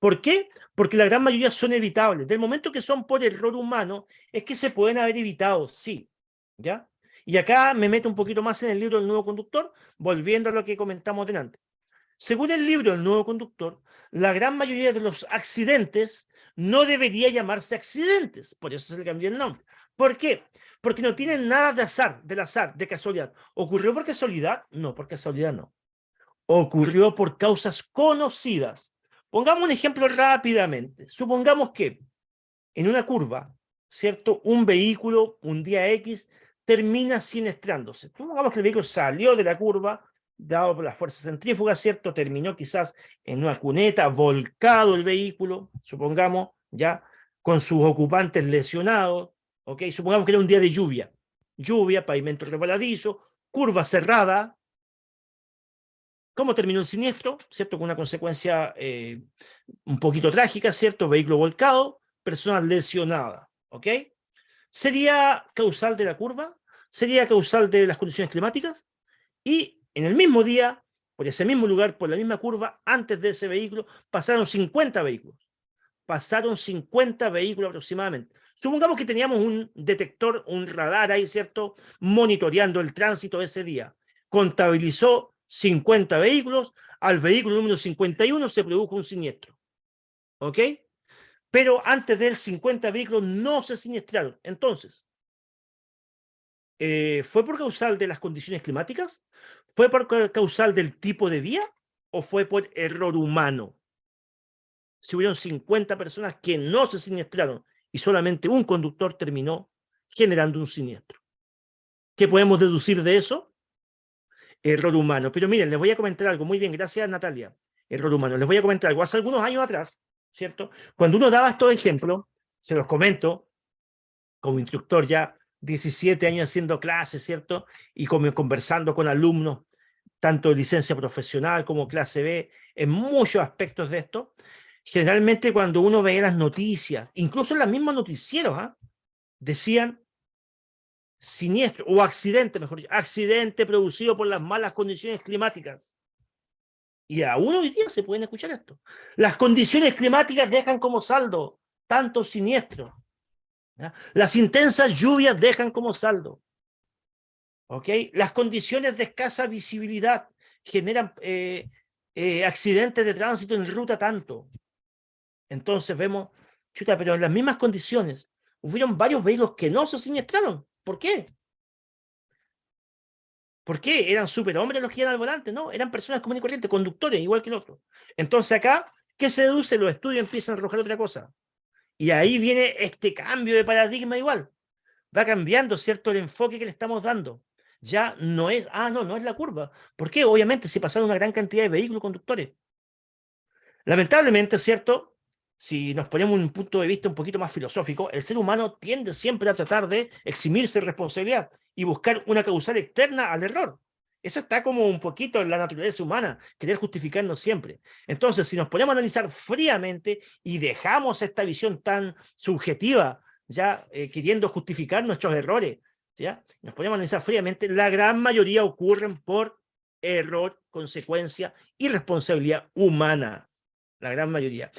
¿Por qué? Porque la gran mayoría son evitables. Del momento que son por error humano, es que se pueden haber evitado, sí. ¿Ya? Y acá me meto un poquito más en el libro del nuevo conductor, volviendo a lo que comentamos delante. Según el libro El nuevo conductor, la gran mayoría de los accidentes no debería llamarse accidentes, por eso se le cambió el nombre. ¿Por qué? Porque no tienen nada de azar, del azar, de casualidad. ¿Ocurrió por casualidad? No, por casualidad no. Ocurrió por causas conocidas. Pongamos un ejemplo rápidamente. Supongamos que en una curva, ¿cierto? Un vehículo, un día X, termina siniestrándose. Supongamos que el vehículo salió de la curva, dado por las fuerzas centrífugas, ¿cierto? Terminó quizás en una cuneta, volcado el vehículo, supongamos, ya, con sus ocupantes lesionados, ¿ok? Supongamos que era un día de lluvia. Lluvia, pavimento resbaladizo, curva cerrada. ¿Cómo terminó el siniestro? ¿Cierto? Con una consecuencia un poquito trágica, ¿cierto? Vehículo volcado, personas lesionadas, ¿ok? ¿Sería causal de la curva? ¿Sería causal de las condiciones climáticas? Y en el mismo día, por ese mismo lugar, por la misma curva, antes de ese vehículo, pasaron 50 vehículos. Pasaron 50 vehículos aproximadamente. Supongamos que teníamos un detector, un radar ahí, ¿cierto? Monitoreando el tránsito ese día. Contabilizó 50 vehículos, al vehículo número 51 se produjo un siniestro. ¿Ok? Pero antes de él, 50 vehículos no se siniestraron. Entonces, ¿fue por causal de las condiciones climáticas? ¿Fue por causal del tipo de vía? ¿O fue por error humano? Si hubieron 50 personas que no se siniestraron y solamente un conductor terminó generando un siniestro. ¿Qué podemos deducir de eso? Error humano. Pero miren, les voy a comentar algo. Muy bien, gracias Natalia. Error humano. Les voy a comentar algo. Hace algunos años atrás, ¿cierto? Cuando uno daba estos ejemplos, se los comento, como instructor ya 17 años haciendo clases, ¿cierto? Y como conversando con alumnos, tanto de licencia profesional como clase B, en muchos aspectos de esto. Generalmente cuando uno veía las noticias, incluso en los mismos noticieros, decían siniestro o accidente, mejor dicho, accidente producido por las malas condiciones climáticas. Y aún hoy día se pueden escuchar esto. Las condiciones climáticas dejan como saldo tantos siniestros. ¿Ya? Las intensas lluvias dejan como saldo. ¿Ok? Las condiciones de escasa visibilidad generan accidentes de tránsito en ruta tanto. Entonces vemos, chuta, pero en las mismas condiciones hubieron varios vehículos que no se siniestraron. ¿Por qué? ¿Por qué? ¿Eran superhombres los que iban al volante? No, eran personas comunes y corrientes, conductores, igual que el otro. Entonces acá, ¿qué se deduce? Los estudios empiezan a arrojar otra cosa. Y ahí viene este cambio de paradigma igual. Va cambiando, ¿cierto?, el enfoque que le estamos dando. Ya no es, no es la curva. ¿Por qué? Obviamente se pasaron una gran cantidad de vehículos conductores. Lamentablemente, ¿cierto? Si nos ponemos un punto de vista un poquito más filosófico, el ser humano tiende siempre a tratar de eximirse de responsabilidad y buscar una causal externa al error. Eso está como un poquito en la naturaleza humana, querer justificarnos siempre. Entonces, si nos ponemos a analizar fríamente y dejamos esta visión tan subjetiva, ya queriendo justificar nuestros errores, ¿ya? Nos ponemos a analizar fríamente, la gran mayoría ocurren por error, consecuencia y responsabilidad humana. La gran mayoría.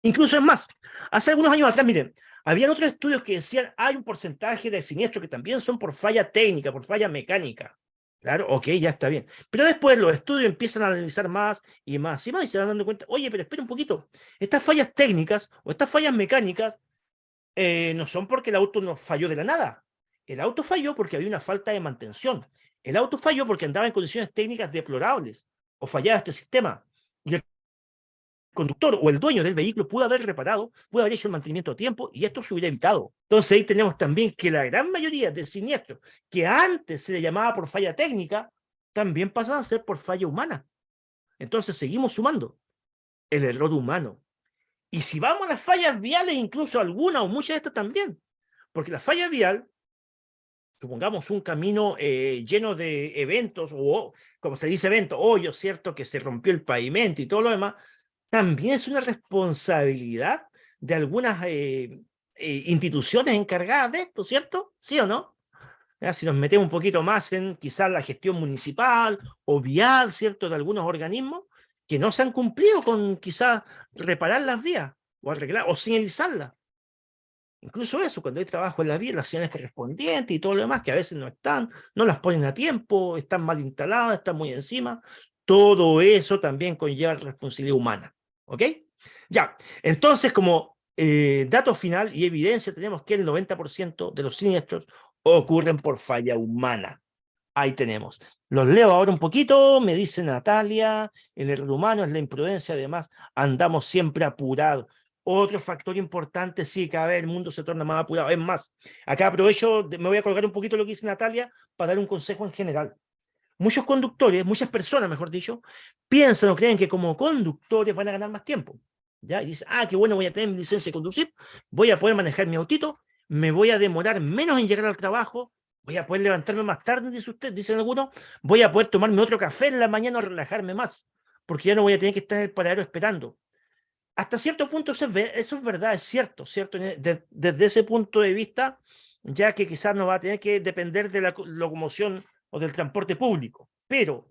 Incluso es más, hace algunos años atrás, miren, habían otros estudios que decían hay un porcentaje de siniestros que también son por falla técnica, por falla mecánica. Claro, ok, ya está bien. Pero después los estudios empiezan a analizar más y más y más y se van dando cuenta, oye, pero espera un poquito, estas fallas técnicas o estas fallas mecánicas no son porque el auto no falló de la nada. El auto falló porque había una falta de mantención. El auto falló porque andaba en condiciones técnicas deplorables o fallaba este sistema. Y el conductor o el dueño del vehículo pudo haber reparado, pudo haber hecho el mantenimiento a tiempo y esto se hubiera evitado. Entonces ahí tenemos también que la gran mayoría de siniestros que antes se le llamaba por falla técnica, también pasan a ser por falla humana. Entonces seguimos sumando el error humano. Y si vamos a las fallas viales, incluso algunas o muchas de estas también, porque la falla vial, supongamos un camino lleno de eventos, o como se dice evento, hoyos, ¿cierto? Que se rompió el pavimento y todo lo demás, también es una responsabilidad de algunas instituciones encargadas de esto, ¿cierto? ¿Sí o no? ¿Ya? Si nos metemos un poquito más en quizás la gestión municipal o vial, ¿cierto? De algunos organismos que no se han cumplido con quizás reparar las vías o arreglar o señalizarlas. Incluso eso, cuando hay trabajo en la vía, las señales correspondientes y todo lo demás, que a veces no están, no las ponen a tiempo, están mal instaladas, están muy encima. Todo eso también conlleva responsabilidad humana. ¿Ok? Ya, entonces como dato final y evidencia tenemos que el 90% de los siniestros ocurren por falla humana. Ahí tenemos. Los leo ahora un poquito, me dice Natalia, el error humano es la imprudencia, además andamos siempre apurados. Otro factor importante, sí, cada vez el mundo se torna más apurado. Es más, acá aprovecho, me voy a colgar un poquito lo que dice Natalia para dar un consejo en general. Muchos conductores, muchas personas, mejor dicho, piensan o creen que como conductores van a ganar más tiempo. ¿Ya? Y dicen, ah, qué bueno, voy a tener mi licencia de conducir, voy a poder manejar mi autito, me voy a demorar menos en llegar al trabajo, voy a poder levantarme más tarde, dice usted, dicen algunos, voy a poder tomarme otro café en la mañana o relajarme más, porque ya no voy a tener que estar en el paradero esperando. Hasta cierto punto eso es verdad, es cierto, ¿cierto? Desde ese punto de vista, ya que quizás no va a tener que depender de la locomoción o del transporte público, pero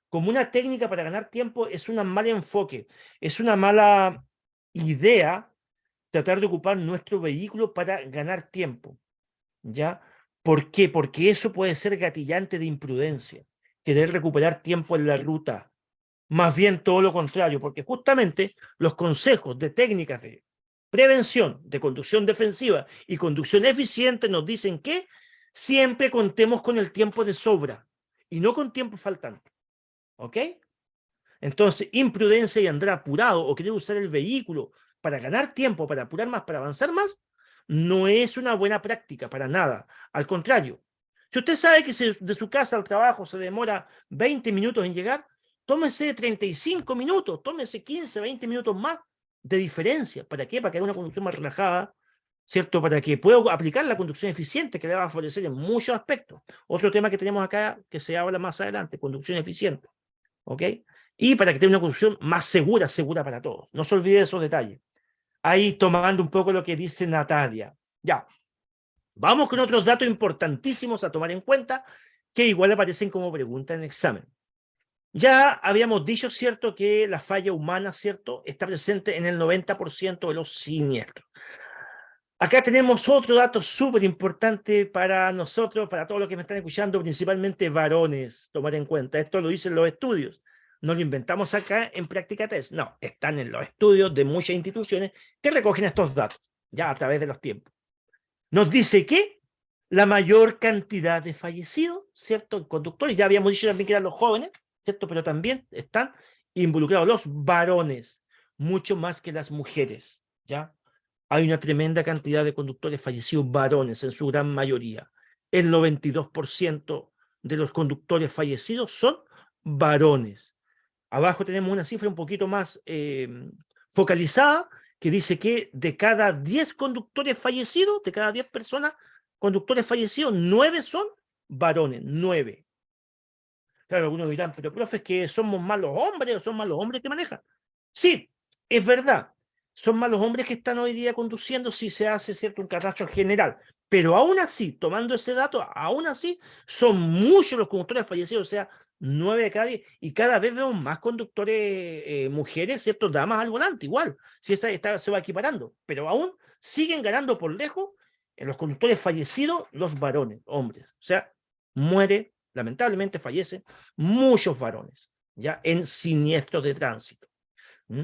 como una técnica para ganar tiempo es un mal enfoque, es una mala idea tratar de ocupar nuestro vehículo para ganar tiempo, ¿ya? ¿Por qué? Porque eso puede ser gatillante de imprudencia, querer recuperar tiempo en la ruta. Más bien todo lo contrario, porque justamente los consejos de técnicas de prevención, de conducción defensiva y conducción eficiente nos dicen que siempre contemos con el tiempo de sobra y no con tiempo faltante. ¿Ok? Entonces, imprudencia y andar apurado o querer usar el vehículo para ganar tiempo, para apurar más, para avanzar más, no es una buena práctica para nada. Al contrario, si usted sabe que de su casa al trabajo se demora 20 minutos en llegar, tómese 35 minutos, tómese 15, 20 minutos más de diferencia. ¿Para qué? Para que haya una conducción más relajada, ¿cierto? Para que pueda aplicar la conducción eficiente que le va a favorecer en muchos aspectos. Otro tema que tenemos acá que se habla más adelante, conducción eficiente. ¿Ok? Y para que tenga una conducción más segura, segura para todos. No se olvide de esos detalles. Ahí tomando un poco lo que dice Natalia. Ya, vamos con otros datos importantísimos a tomar en cuenta que igual aparecen como pregunta en el examen. Ya habíamos dicho, ¿cierto?, que la falla humana, ¿cierto?, está presente en el 90% de los siniestros. Acá tenemos otro dato súper importante para nosotros, para todos los que me están escuchando, principalmente varones, tomar en cuenta. Esto lo dicen los estudios. No lo inventamos acá en Práctica Test. No, están en los estudios de muchas instituciones que recogen estos datos, ya a través de los tiempos. Nos dice que la mayor cantidad de fallecidos, ¿cierto?, en conductores, ya habíamos dicho también que eran los jóvenes, ¿cierto?, pero también están involucrados los varones, mucho más que las mujeres, ¿ya? Hay una tremenda cantidad de conductores fallecidos varones, en su gran mayoría. El 92% de los conductores fallecidos son varones. Abajo tenemos una cifra un poquito más focalizada, que dice que de cada 10 conductores fallecidos, de cada 10 personas, conductores fallecidos, 9 son varones, 9. Claro, algunos dirán, pero profe, ¿es que somos malos hombres o son malos hombres que manejan? Sí, es verdad. son más los hombres que están hoy día conduciendo si se hace, ¿cierto?, un catastro general. Pero aún así, tomando ese dato, aún así, son muchos los conductores fallecidos, o sea, 9 de cada 10, y cada vez vemos más conductores mujeres, ¿cierto?, damas al volante, igual, si se va equiparando, pero aún siguen ganando por lejos en los conductores fallecidos los varones, hombres. O sea, muere, lamentablemente fallecen muchos varones, ya en siniestros de tránsito. ¿Mm?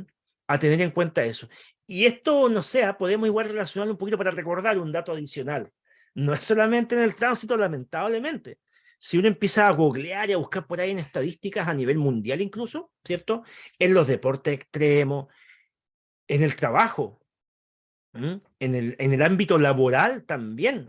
A tener en cuenta eso. Y esto, no sé, podemos igual relacionarlo un poquito para recordar un dato adicional. No es solamente en el tránsito, lamentablemente. Si uno empieza a googlear y a buscar por ahí en estadísticas a nivel mundial incluso, ¿cierto? En los deportes extremos, en el trabajo, en el ámbito laboral también,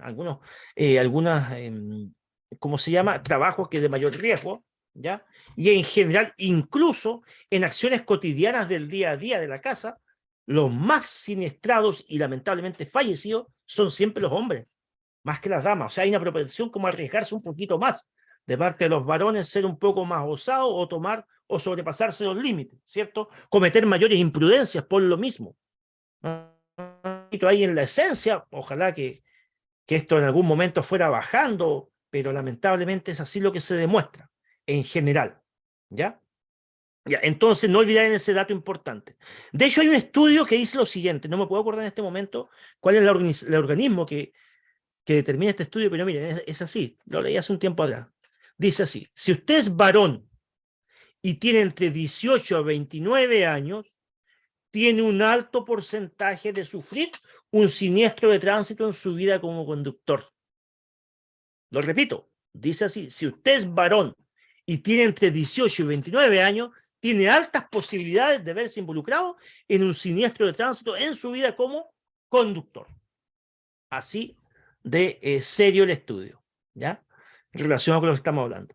¿cómo se llama? Trabajos que de mayor riesgo, ¿ya? Y en general, incluso en acciones cotidianas del día a día de la casa, los más siniestrados y lamentablemente fallecidos son siempre los hombres, más que las damas. O sea, hay una propensión como a arriesgarse un poquito más de parte de los varones, ser un poco más osados o tomar o sobrepasarse los límites, ¿cierto? Cometer mayores imprudencias por lo mismo. Ahí en la esencia, ojalá que esto en algún momento fuera bajando, pero lamentablemente es así lo que se demuestra en general, ¿ya? Ya, entonces no olvidar ese dato importante. De hecho, hay un estudio que dice lo siguiente, no me puedo acordar en este momento cuál es el organismo que determina este estudio, pero miren, es así, lo leí hace un tiempo atrás. Dice así, si usted es varón y tiene entre 18 a 29 años, tiene un alto porcentaje de sufrir un siniestro de tránsito en su vida como conductor. Lo repito, dice así, si usted es varón y tiene entre 18 y 29 años, tiene altas posibilidades de verse involucrado en un siniestro de tránsito en su vida como conductor. Así de serio el estudio, ¿ya? Relacionado con lo que estamos hablando.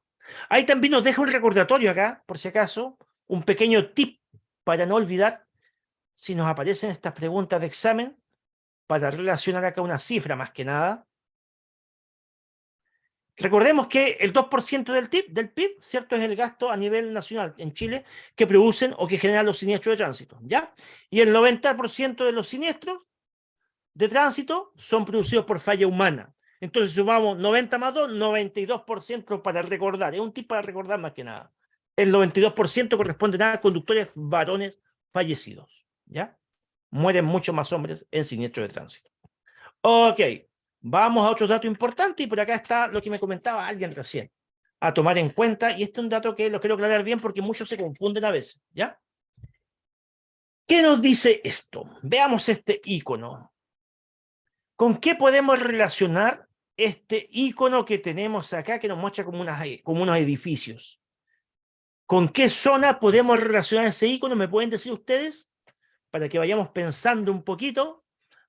Ahí también nos deja un recordatorio acá, por si acaso, un pequeño tip para no olvidar si nos aparecen estas preguntas de examen, para relacionar acá una cifra más que nada. Recordemos que el 2% del PIB, ¿cierto?, es el gasto a nivel nacional en Chile que producen o que generan los siniestros de tránsito, ¿ya? Y el 90% de los siniestros de tránsito son producidos por falla humana. Entonces sumamos 90 más 2, 92% para recordar. Es un tip para recordar más que nada. El 92% corresponde a conductores varones fallecidos, ¿ya? Mueren muchos más hombres en siniestros de tránsito. Ok, vamos a otro dato importante y por acá está lo que me comentaba alguien recién, a tomar en cuenta, y este es un dato que lo quiero aclarar bien porque muchos se confunden a veces, ¿ya? ¿Qué nos dice esto? Veamos este icono. ¿Con qué podemos relacionar este icono que tenemos acá que nos muestra como unos edificios? ¿Con qué zona podemos relacionar ese icono? ¿Me pueden decir ustedes? Para que vayamos pensando un poquito.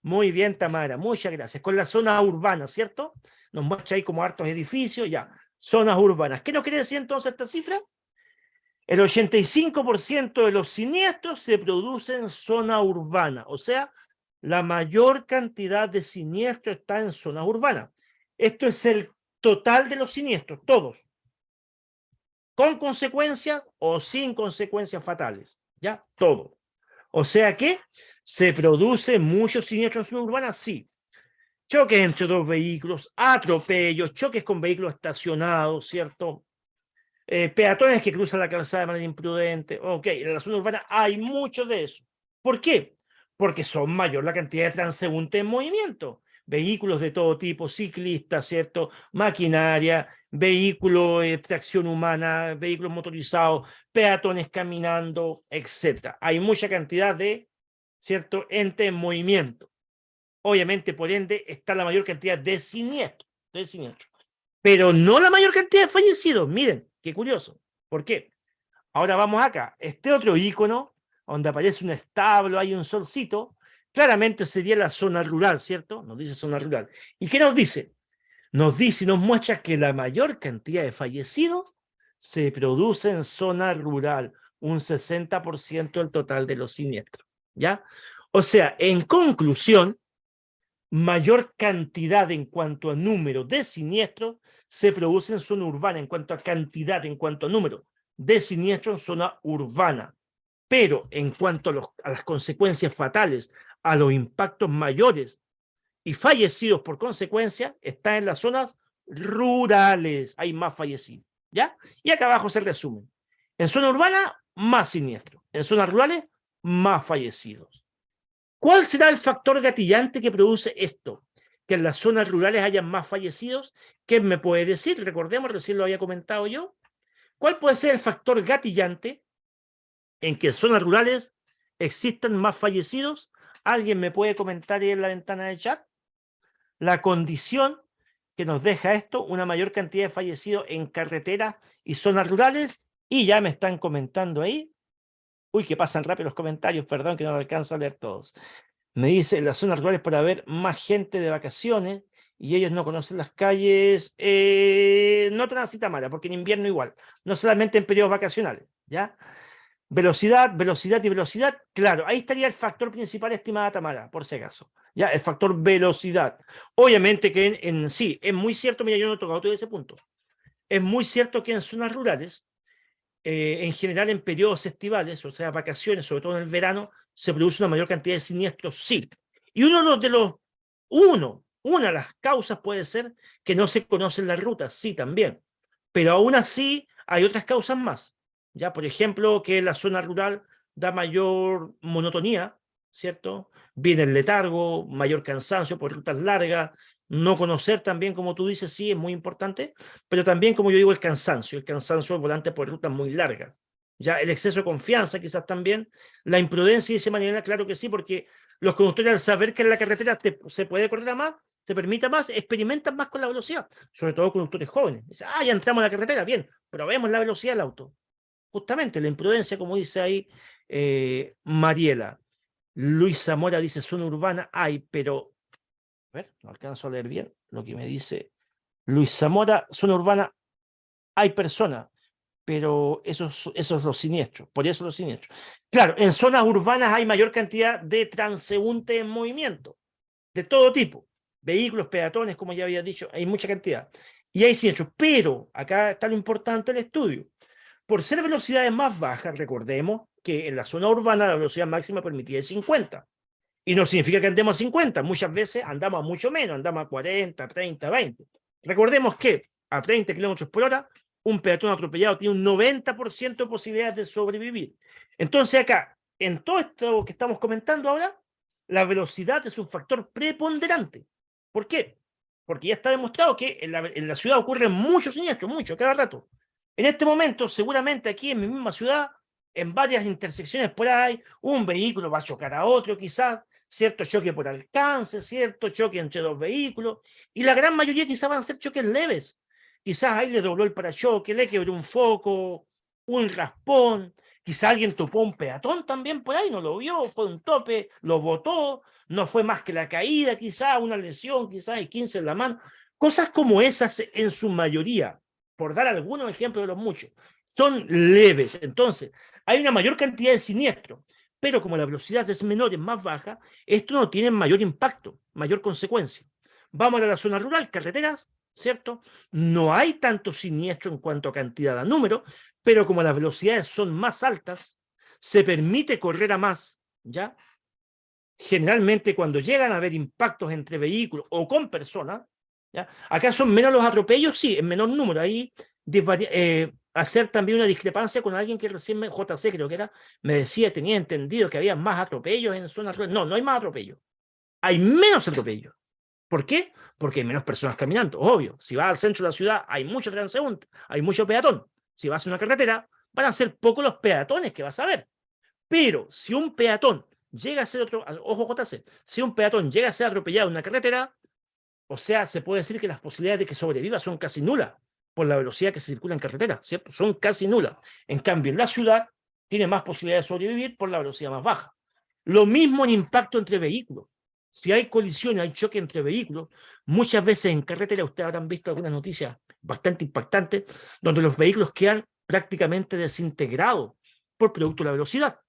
Muy bien, Tamara, muchas gracias. Con la zona urbana, ¿cierto? Nos muestra ahí como hartos edificios, ya. Zonas urbanas. ¿Qué nos quiere decir entonces esta cifra? El 85% de los siniestros se producen en zona urbana, o sea, la mayor cantidad de siniestros está en zonas urbanas. Esto es el total de los siniestros, todos, con consecuencias o sin consecuencias fatales, ¿ya? Todo. O sea que se producen muchos siniestros en zona urbana, sí. Choques entre dos vehículos, atropellos, choques con vehículos estacionados, ¿cierto? Peatones que cruzan la calzada de manera imprudente. Ok, en la zona urbana hay mucho de eso. ¿Por qué? Porque son mayor la cantidad de transeúntes en movimiento. Vehículos de todo tipo, ciclistas, ¿cierto? Maquinaria, vehículos de tracción humana, vehículos motorizados, peatones caminando, etc. Hay mucha cantidad de, ¿cierto?, entes en movimiento. Obviamente, por ende, está la mayor cantidad de siniestros, pero no la mayor cantidad de fallecidos. Miren, qué curioso. ¿Por qué? Ahora vamos acá. Este otro icono, donde aparece un establo, hay un solcito, claramente sería la zona rural, ¿cierto? Nos dice zona rural. ¿Y qué nos dice? Nos dice y nos muestra que la mayor cantidad de fallecidos se produce en zona rural, un 60% del total de los siniestros, ¿ya? O sea, en conclusión, mayor cantidad en cuanto a número de siniestros se produce en zona urbana, en cuanto a cantidad, en cuanto a número de siniestros en zona urbana. Pero en cuanto a las consecuencias fatales, a los impactos mayores y fallecidos por consecuencia, está en las zonas rurales. Hay más fallecidos, ¿ya? Y acá abajo se resumen. En zona urbana, más siniestros. En zonas rurales, más fallecidos. ¿Cuál será el factor gatillante que produce esto? Que en las zonas rurales hayan más fallecidos. ¿Quién me puede decir? Recordemos, recién lo había comentado yo. ¿Cuál puede ser el factor gatillante en que en zonas rurales existan más fallecidos? ¿Alguien me puede comentar ahí en la ventana de chat? La condición que nos deja esto, una mayor cantidad de fallecidos en carreteras y zonas rurales, y ya me están comentando ahí. Uy, que pasan rápido los comentarios, perdón que no lo alcanzo a leer todos. Me dice, en las zonas rurales para haber más gente de vacaciones y ellos no conocen las calles, no transita mala, porque en invierno igual, no solamente en periodos vacacionales, ¿ya? Velocidad, velocidad y velocidad, claro, ahí estaría el factor principal, estimada Tamara, por si acaso, ¿ya? El factor velocidad. Obviamente que sí, es muy cierto, mira, yo no he tocado todo ese punto, es muy cierto que en zonas rurales, en general en periodos estivales, o sea, vacaciones, sobre todo en el verano, se produce una mayor cantidad de siniestros, sí. Y una de las causas puede ser que no se conocen las rutas, sí, también. Pero aún así hay otras causas más. Ya, por ejemplo, que la zona rural da mayor monotonía, ¿cierto? Viene el letargo, mayor cansancio por rutas largas, no conocer también, como tú dices, sí, es muy importante, pero también, como yo digo, el cansancio del volante por rutas muy largas. Ya el exceso de confianza quizás también, la imprudencia y esa manera, claro que sí, porque los conductores al saber que en la carretera se puede correr a más, se permita más, experimentan más con la velocidad, sobre todo conductores jóvenes. Dicen, ya entramos a la carretera, bien, pero vemos la velocidad del auto. Justamente la imprudencia, como dice ahí Mariela. Luis Zamora dice, zona urbana hay, pero, a ver, no alcanzo a leer bien lo que me dice Luis Zamora, zona urbana hay personas, pero esos los siniestros, por eso los siniestros. Claro, en zonas urbanas hay mayor cantidad de transeúntes en movimiento, de todo tipo, vehículos, peatones, como ya había dicho, hay mucha cantidad. Y hay siniestros, pero acá está lo importante del estudio. Por ser velocidades más bajas, recordemos que en la zona urbana la velocidad máxima permitida es 50. Y no significa que andemos a 50, muchas veces andamos a mucho menos, andamos a 40, 30, 20. Recordemos que a 30 kilómetros por hora, un peatón atropellado tiene un 90% de posibilidades de sobrevivir. Entonces acá, en todo esto que estamos comentando ahora, la velocidad es un factor preponderante. ¿Por qué? Porque ya está demostrado que en la ciudad ocurren muchos siniestros, mucho, cada rato. En este momento, seguramente aquí en mi misma ciudad, en varias intersecciones por ahí, un vehículo va a chocar a otro quizás, cierto choque por alcance, cierto choque entre dos vehículos, y la gran mayoría quizás van a ser choques leves. Quizás ahí le dobló el parachoque, le quebró un foco, un raspón, quizás alguien topó un peatón también por ahí, no lo vio, fue un tope, lo botó, no fue más que la caída, quizás una lesión, quizás hay 15 en la mano. Cosas como esas en su mayoría, por dar algunos ejemplos de los muchos, son leves. Entonces, hay una mayor cantidad de siniestros, pero como la velocidad es menor, es más baja, esto no tiene mayor impacto, mayor consecuencia. Vamos a la zona rural, carreteras, ¿cierto? No hay tanto siniestro en cuanto a cantidad de número, pero como las velocidades son más altas, se permite correr a más, ¿ya? Generalmente cuando llegan a haber impactos entre vehículos o con personas, ¿ya? Acá son menos los atropellos, sí, en menor número. Ahí hacer también una discrepancia con alguien que recién, JC creo que era, me decía, tenía entendido que había más atropellos en zonas rurales. No, no hay más atropellos. Hay menos atropellos. ¿Por qué? Porque hay menos personas caminando, obvio. Si vas al centro de la ciudad, hay mucho transeúnte, hay mucho peatón. Si vas a una carretera, van a ser pocos los peatones que vas a ver. Pero si un peatón llega a ser ojo JC, si un peatón llega a ser atropellado en una carretera, o sea, se puede decir que las posibilidades de que sobreviva son casi nulas por la velocidad que se circula en carretera, ¿cierto? Son casi nulas. En cambio, en la ciudad tiene más posibilidades de sobrevivir por la velocidad más baja. Lo mismo en impacto entre vehículos. Si hay colisiones, hay choque entre vehículos, muchas veces en carretera ustedes habrán visto algunas noticias bastante impactantes, donde los vehículos quedan prácticamente desintegrados por producto de la velocidad.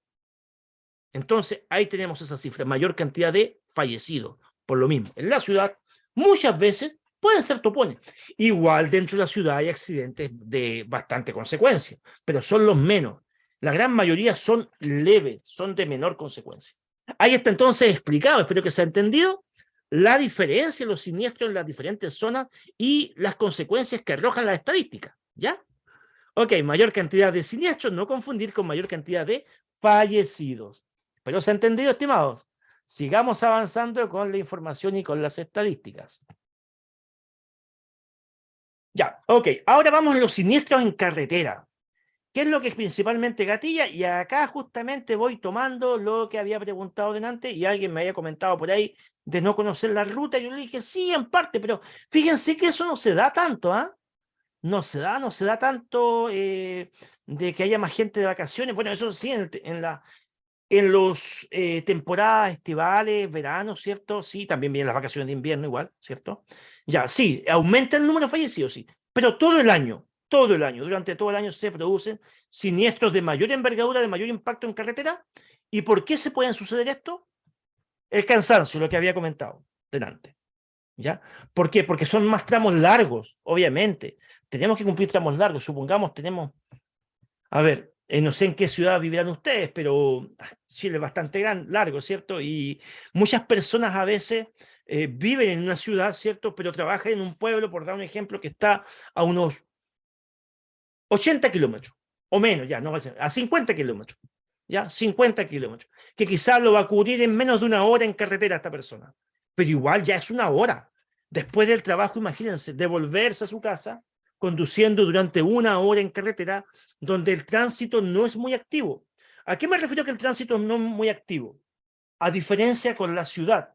Entonces, ahí tenemos esa cifra, mayor cantidad de fallecidos. Por lo mismo, en la ciudad, muchas veces pueden ser topones. Igual dentro de la ciudad hay accidentes de bastante consecuencia, pero son los menos. La gran mayoría son leves, son de menor consecuencia. Ahí está entonces explicado, espero que se haya entendido, la diferencia en los siniestros en las diferentes zonas y las consecuencias que arrojan las estadísticas, ¿ya? Ok, mayor cantidad de siniestros, no confundir con mayor cantidad de fallecidos. ¿Pero se ha entendido, estimados? Sigamos avanzando con la información y con las estadísticas. Ya, ok, ahora vamos a los siniestros en carretera. ¿Qué es lo que principalmente gatilla? Y acá justamente voy tomando lo que había preguntado delante y alguien me había comentado por ahí de no conocer la ruta. Y yo le dije, sí, en parte, pero fíjense que eso no se da tanto, ¿ah? No se da tanto de que haya más gente de vacaciones. Bueno, eso sí, en los temporadas estivales, verano, ¿cierto? Sí, también vienen las vacaciones de invierno igual, ¿cierto? Ya, sí, aumenta el número de fallecidos, sí, pero todo el año, durante todo el año se producen siniestros de mayor envergadura, de mayor impacto en carretera. ¿Y por qué se pueden suceder esto? El cansancio, lo que había comentado delante, ¿ya? ¿Por qué? Porque son más tramos largos, obviamente. Tenemos que cumplir tramos largos, supongamos tenemos a ver, no sé en qué ciudad vivirán ustedes, pero Chile es bastante largo, ¿cierto? Y muchas personas a veces viven en una ciudad, ¿cierto? Pero trabajan en un pueblo, por dar un ejemplo, que está a unos 80 kilómetros, o menos, ya, no va a 50 kilómetros, ¿ya? 50 kilómetros, que quizás lo va a cubrir en menos de una hora en carretera esta persona, pero igual ya es una hora. Después del trabajo, imagínense, devolverse a su casa conduciendo durante una hora en carretera donde el tránsito no es muy activo. ¿A qué me refiero que el tránsito no es muy activo? A diferencia con la ciudad.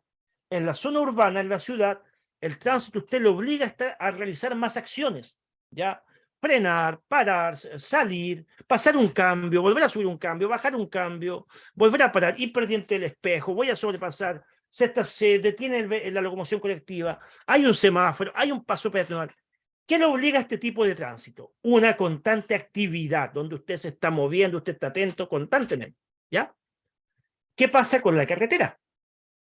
En la zona urbana, en la ciudad, el tránsito usted le obliga a realizar más acciones, ¿ya? Frenar, parar, salir, pasar un cambio, volver a subir un cambio, bajar un cambio, volver a parar, ir pendiente del espejo, voy a sobrepasar, se detiene la locomoción colectiva, hay un semáforo, hay un paso peatonal. ¿Qué le obliga a este tipo de tránsito? Una constante actividad, donde usted se está moviendo, usted está atento constantemente, ¿ya? ¿Qué pasa con la carretera?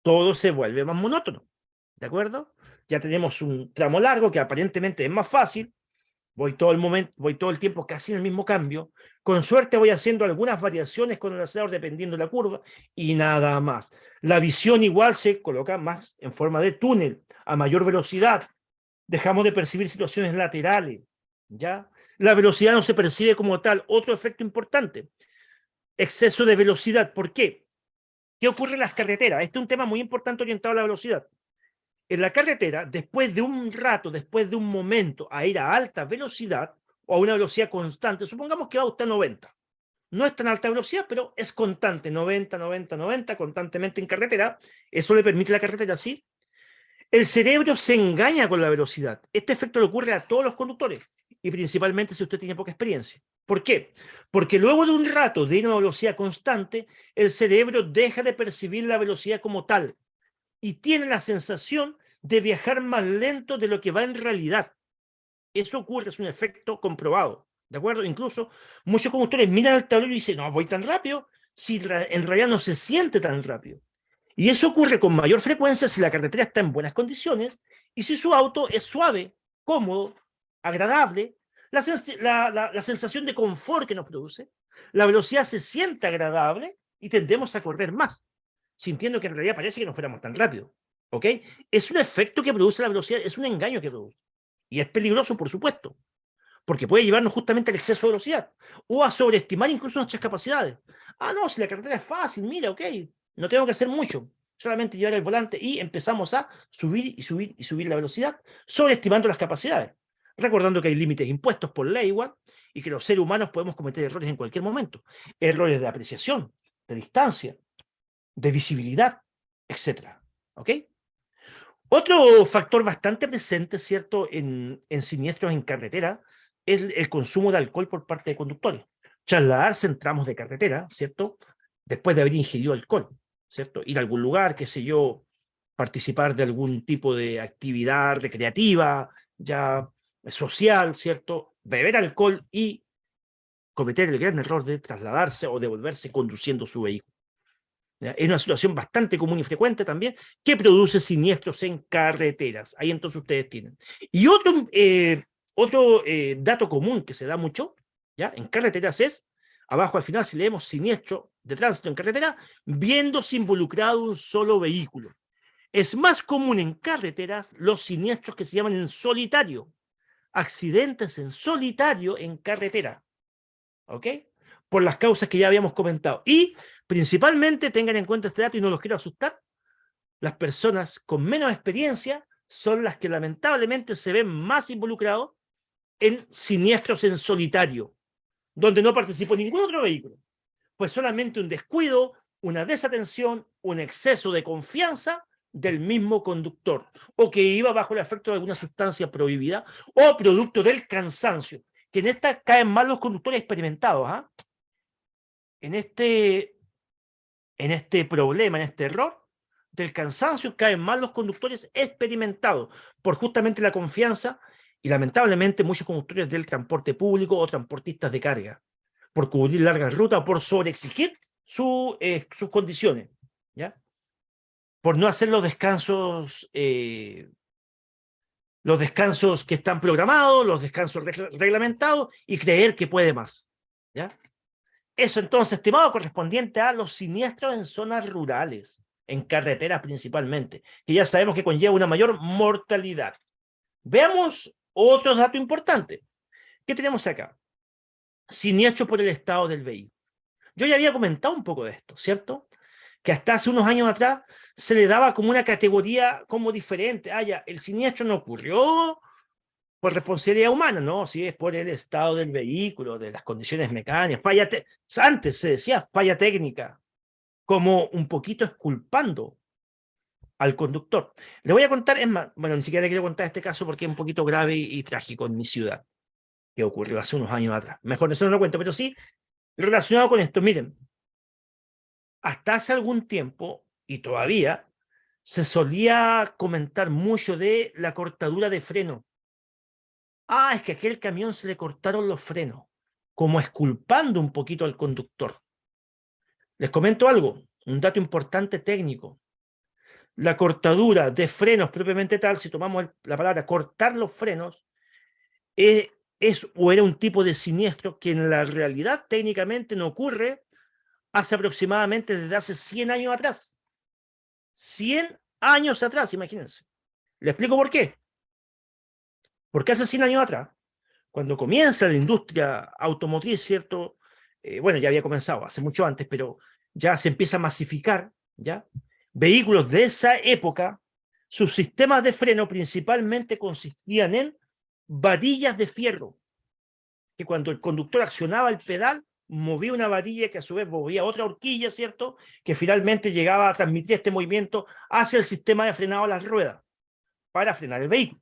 Todo se vuelve más monótono, ¿de acuerdo? Ya tenemos un tramo largo que aparentemente es más fácil, voy todo el tiempo casi en el mismo cambio, con suerte voy haciendo algunas variaciones con el acelerador dependiendo de la curva y nada más. La visión igual se coloca más en forma de túnel, a mayor velocidad, dejamos de percibir situaciones laterales, ¿ya? La velocidad no se percibe como tal. Otro efecto importante, exceso de velocidad. ¿Por qué? ¿Qué ocurre en las carreteras? Este es un tema muy importante orientado a la velocidad. En la carretera, después de un rato, después de un momento a ir a alta velocidad o a una velocidad constante, supongamos que va usted a 90. No es tan alta velocidad, pero es constante, 90, 90, 90, constantemente en carretera. Eso le permite a la carretera, sí. El cerebro se engaña con la velocidad. Este efecto le ocurre a todos los conductores y principalmente si usted tiene poca experiencia. ¿Por qué? Porque luego de un rato de ir a una velocidad constante, el cerebro deja de percibir la velocidad como tal y tiene la sensación de viajar más lento de lo que va en realidad. Eso ocurre, es un efecto comprobado, ¿de acuerdo? Incluso muchos conductores miran el tablero y dicen, no, voy tan rápido, si en realidad no se siente tan rápido. Y eso ocurre con mayor frecuencia si la carretera está en buenas condiciones y si su auto es suave, cómodo, agradable, la sensación de confort que nos produce, la velocidad se siente agradable y tendemos a correr más, sintiendo que en realidad parece que no fuéramos tan rápido. ¿Ok? Es un efecto que produce la velocidad, es un engaño que produce. Y es peligroso, por supuesto, porque puede llevarnos justamente al exceso de velocidad o a sobreestimar incluso nuestras capacidades. Ah, no, si la carretera es fácil, mira, ok, no tengo que hacer mucho, solamente llevar el volante y empezamos a subir y subir y subir la velocidad, sobreestimando las capacidades, recordando que hay límites impuestos por ley igual y que los seres humanos podemos cometer errores en cualquier momento, errores de apreciación, de distancia, de visibilidad, etcétera. ¿Ok? Otro factor bastante presente, ¿cierto?, en siniestros en carretera es el consumo de alcohol por parte de conductores. Trasladarse en tramos de carretera, ¿cierto?, después de haber ingerido alcohol, ¿cierto? Ir a algún lugar, qué sé yo, participar de algún tipo de actividad recreativa, ya social, ¿cierto? Beber alcohol y cometer el gran error de trasladarse o devolverse conduciendo su vehículo. ¿Ya? Es una situación bastante común y frecuente también que produce siniestros en carreteras. Ahí entonces ustedes tienen. Y otro dato común que se da mucho, ¿ya?, en carreteras es abajo al final, si leemos siniestro de tránsito en carretera, viéndose involucrado un solo vehículo. Es más común en carreteras los siniestros que se llaman en solitario, accidentes en solitario en carretera, ¿ok? Por las causas que ya habíamos comentado. Y principalmente tengan en cuenta este dato y no los quiero asustar, las personas con menos experiencia son las que lamentablemente se ven más involucrados en siniestros en solitario, donde no participó ningún otro vehículo. Fue solamente un descuido, una desatención, un exceso de confianza del mismo conductor, o que iba bajo el efecto de alguna sustancia prohibida, o producto del cansancio, que en esta caen mal los conductores experimentados. En este problema, en este error del cansancio, caen mal los conductores experimentados, por justamente la confianza, y lamentablemente muchos conductores del transporte público o transportistas de carga, por cubrir largas rutas o por sobreexigir sus condiciones, ¿ya? Por no hacer los descansos que están programados, los descansos reglamentados, y creer que puede más, ¿ya? Eso entonces, estimado, correspondiente a los siniestros en zonas rurales, en carreteras principalmente, que ya sabemos que conlleva una mayor mortalidad. Veamos otro dato importante. ¿Qué tenemos acá? Siniestro por el estado del vehículo. Yo ya había comentado un poco de esto, ¿cierto? Que hasta hace unos años atrás se le daba como una categoría como diferente. Ya, el siniestro no ocurrió por responsabilidad humana, no, si es por el estado del vehículo, de las condiciones mecánicas, antes se decía falla técnica, como un poquito exculpando al conductor. Le voy a contar, es más, bueno, ni siquiera le quiero contar este caso porque es un poquito grave y trágico en mi ciudad, que ocurrió hace unos años atrás. Mejor eso no lo cuento, pero sí relacionado con esto. Miren, hasta hace algún tiempo, y todavía, se solía comentar mucho de la cortadura de freno. Es que a aquel camión se le cortaron los frenos, como exculpando un poquito al conductor. Les comento algo, un dato importante técnico. La cortadura de frenos propiamente tal, si tomamos la palabra cortar los frenos, es o era un tipo de siniestro que en la realidad técnicamente no ocurre hace aproximadamente desde hace 100 años atrás. 100 años atrás, imagínense. Le explico por qué. Porque hace 100 años atrás, cuando comienza la industria automotriz, ¿cierto? Bueno, ya había comenzado hace mucho antes, pero ya se empieza a masificar, ¿ya? Vehículos de esa época, sus sistemas de freno principalmente consistían en varillas de fierro, que cuando el conductor accionaba el pedal, movía una varilla que a su vez movía otra horquilla, ¿cierto? Que finalmente llegaba a transmitir este movimiento hacia el sistema de frenado a las ruedas, para frenar el vehículo.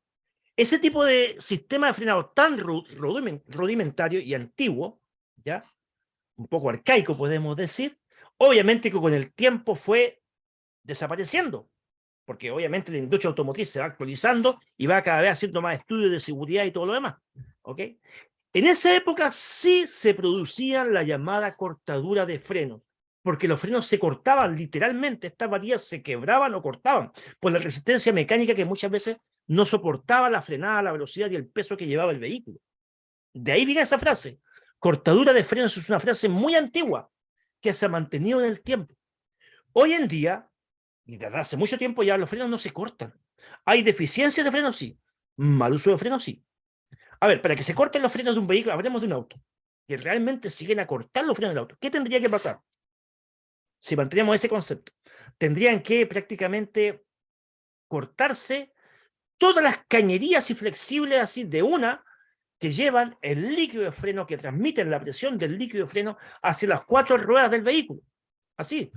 Ese tipo de sistema de frenado tan rudimentario y antiguo, ¿ya? Un poco arcaico, podemos decir, obviamente que con el tiempo fue desapareciendo, porque obviamente la industria automotriz se va actualizando y va cada vez haciendo más estudios de seguridad y todo lo demás, ¿ok? En esa época sí se producía la llamada cortadura de frenos, porque los frenos se cortaban literalmente, estas varillas se quebraban o cortaban por la resistencia mecánica que muchas veces no soportaba la frenada, la velocidad y el peso que llevaba el vehículo. De ahí viene esa frase. Cortadura de frenos es una frase muy antigua que se ha mantenido en el tiempo. Hoy en día, y desde hace mucho tiempo ya, los frenos no se cortan. ¿Hay deficiencias de frenos? Sí. ¿Mal uso de frenos? Sí. A ver, para que se corten los frenos de un vehículo, hablemos de un auto, que realmente siguen a cortar los frenos del auto. ¿Qué tendría que pasar? Si mantenemos ese concepto, tendrían que prácticamente cortarse todas las cañerías y flexibles así de una que llevan el líquido de freno, que transmiten la presión del líquido de freno hacia las 4 ruedas del vehículo. Así.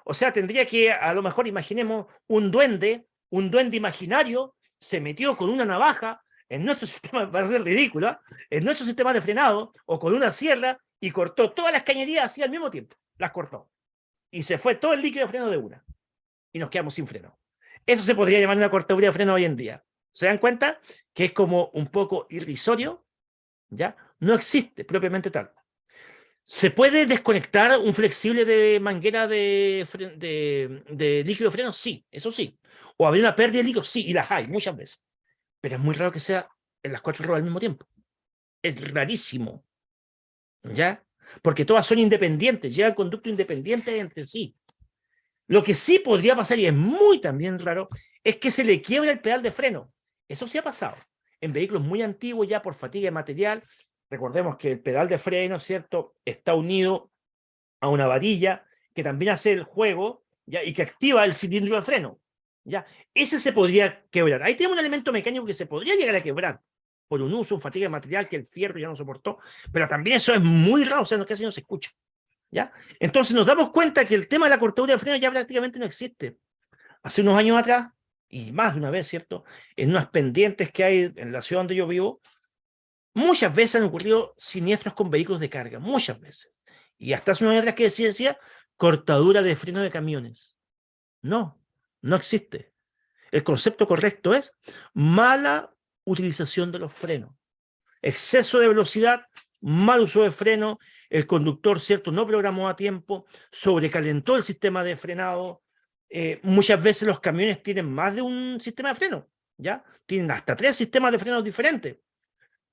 O sea, tendría que, a lo mejor imaginemos un duende imaginario se metió con una navaja en nuestro sistema, para ser ridícula, en nuestro sistema de frenado, o con una sierra, y cortó todas las cañerías así al mismo tiempo. Las cortó. Y se fue todo el líquido de freno de una. Y nos quedamos sin freno. Eso se podría llamar una cortadura de freno hoy en día. ¿Se dan cuenta? Que es como un poco irrisorio, ¿ya? No existe propiamente tal. ¿Se puede desconectar un flexible de manguera de líquido de freno? Sí, eso sí. ¿O habría una pérdida de líquido? Sí, y las hay muchas veces. Pero es muy raro que sea en las 4 ruedas al mismo tiempo. Es rarísimo, ¿ya? porque todas son independientes, llevan conductos independientes entre sí. Lo que sí podría pasar, y es muy también raro, es que se le quiebra el pedal de freno. Eso sí ha pasado. En vehículos muy antiguos, ya por fatiga de material, recordemos que el pedal de freno, ¿cierto?, está unido a una varilla que también hace el juego, ¿ya?, y que activa el cilindro de freno. ¿Ya? Ese se podría quebrar. Ahí tenemos un elemento mecánico que se podría llegar a quebrar por un uso, fatiga de material que el fierro ya no soportó, pero también eso es muy raro, o sea, casi no se escucha. ¿Ya? Entonces nos damos cuenta que el tema de la cortadura de freno ya prácticamente no existe. Hace unos años atrás, y más de una vez, ¿cierto?, en unas pendientes que hay en la ciudad donde yo vivo, muchas veces han ocurrido siniestros con vehículos de carga, muchas veces. Y hasta hace unos años atrás que decía cortadura de freno de camiones. No, no existe. El concepto correcto es mala utilización de los frenos. Exceso de velocidad, mal uso de freno, el conductor, ¿cierto?, no programó a tiempo, sobrecalentó el sistema de frenado. Muchas veces los camiones tienen más de un sistema de freno, ¿ya? Tienen hasta 3 sistemas de frenos diferentes.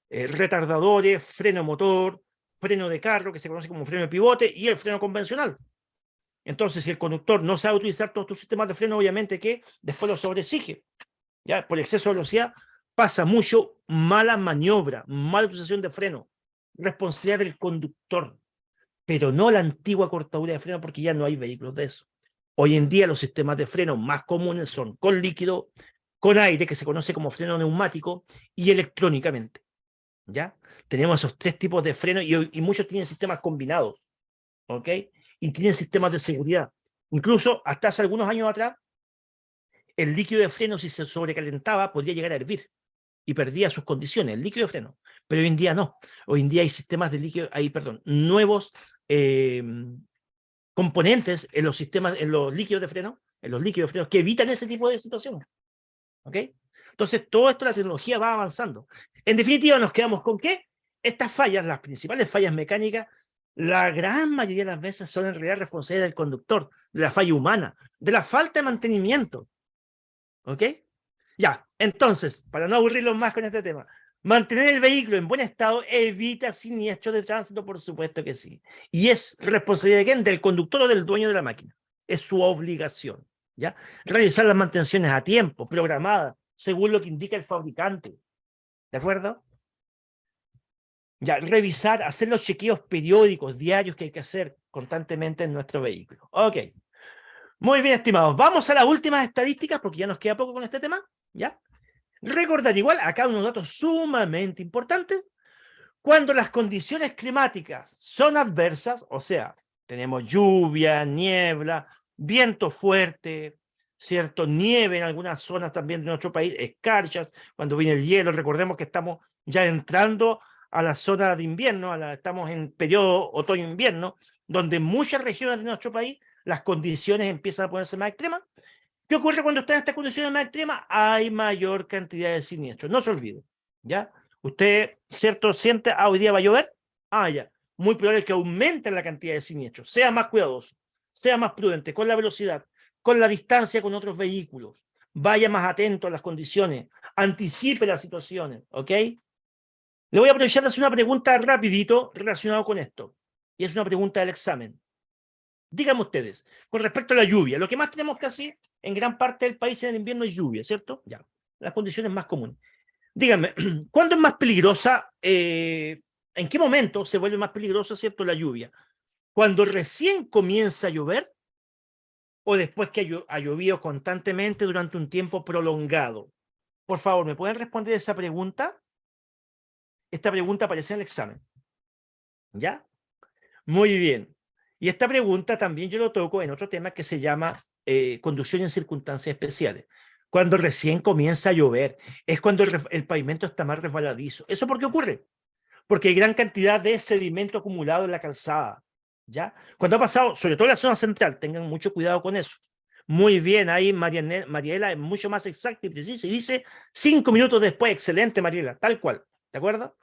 Retardadores, freno motor, freno de carro, que se conoce como freno de pivote, y el freno convencional. Entonces, si el conductor no sabe utilizar todos tus sistemas de freno, obviamente que después lo sobreexige. ¿Ya? Por exceso de velocidad pasa mucho mala maniobra, mala utilización de freno, responsabilidad del conductor, pero no la antigua cortadura de freno, porque ya no hay vehículos de eso. Hoy en día los sistemas de freno más comunes son con líquido, con aire, que se conoce como freno neumático, y electrónicamente. ¿Ya? Tenemos esos 3 tipos de freno y muchos tienen sistemas combinados, ¿ok? Y tienen sistemas de seguridad. Incluso hasta hace algunos años atrás, el líquido de freno, si se sobrecalentaba, podría llegar a hervir y perdía sus condiciones, el líquido de freno. Pero hoy en día no. Hoy en día hay sistemas de líquido, nuevos componentes en los sistemas, en los líquidos de freno, que evitan ese tipo de situaciones. ¿Ok? Entonces, todo esto, la tecnología va avanzando. En definitiva, nos quedamos con que estas fallas, las principales fallas mecánicas, la gran mayoría de las veces son en realidad responsabilidad del conductor, de la falla humana, de la falta de mantenimiento. ¿Ok? Ya, entonces, para no aburrirlos más con este tema, mantener el vehículo en buen estado evita siniestros de tránsito, por supuesto que sí. Y es responsabilidad de quién, del conductor o del dueño de la máquina. Es su obligación. ¿Ya? Realizar las mantenciones a tiempo, programadas, según lo que indica el fabricante. ¿De acuerdo? Ya, revisar, hacer los chequeos periódicos, diarios que hay que hacer constantemente en nuestro vehículo. Ok. Muy bien, estimados. Vamos a las últimas estadísticas porque ya nos queda poco con este tema. ¿Ya? Recordar igual, acá unos datos sumamente importantes. Cuando las condiciones climáticas son adversas, o sea, tenemos lluvia, niebla, viento fuerte, ¿cierto? Nieve en algunas zonas también de nuestro país, escarchas, cuando viene el hielo, recordemos que estamos ya entrando a la zona de invierno, estamos en periodo otoño-invierno, donde en muchas regiones de nuestro país las condiciones empiezan a ponerse más extremas. ¿Qué ocurre cuando están en estas condiciones más extremas? Hay mayor cantidad de siniestros, no se olvide, ¿ya? Usted, ¿cierto? Siente, hoy día va a llover, ya, muy probable que aumente la cantidad de siniestros, sea más cuidadoso, sea más prudente con la velocidad, con la distancia con otros vehículos, vaya más atento a las condiciones, anticipe las situaciones, ¿ok? Le voy a aprovechar de hacer una pregunta rapidito relacionada con esto, y es una pregunta del examen. Díganme ustedes, con respecto a la lluvia, lo que más tenemos que hacer en gran parte del país en el invierno es lluvia, ¿cierto? Ya, las condiciones más comunes. Díganme, ¿cuándo es más peligrosa, en qué momento se vuelve más peligrosa, ¿cierto?, la lluvia? ¿Cuando recién comienza a llover o después que ha llovido constantemente durante un tiempo prolongado? Por favor, ¿me pueden responder esa pregunta? Esta pregunta aparece en el examen. ¿Ya? Muy bien. Y esta pregunta también yo lo toco en otro tema que se llama conducción en circunstancias especiales. Cuando recién comienza a llover, es cuando el pavimento está más resbaladizo. ¿Eso por qué ocurre? Porque hay gran cantidad de sedimento acumulado en la calzada, ¿ya? Cuando ha pasado, sobre todo en la zona central, tengan mucho cuidado con eso. Muy bien, ahí Mariela es mucho más exacta y precisa y dice 5 minutos después, excelente Mariela, tal cual, ¿de acuerdo?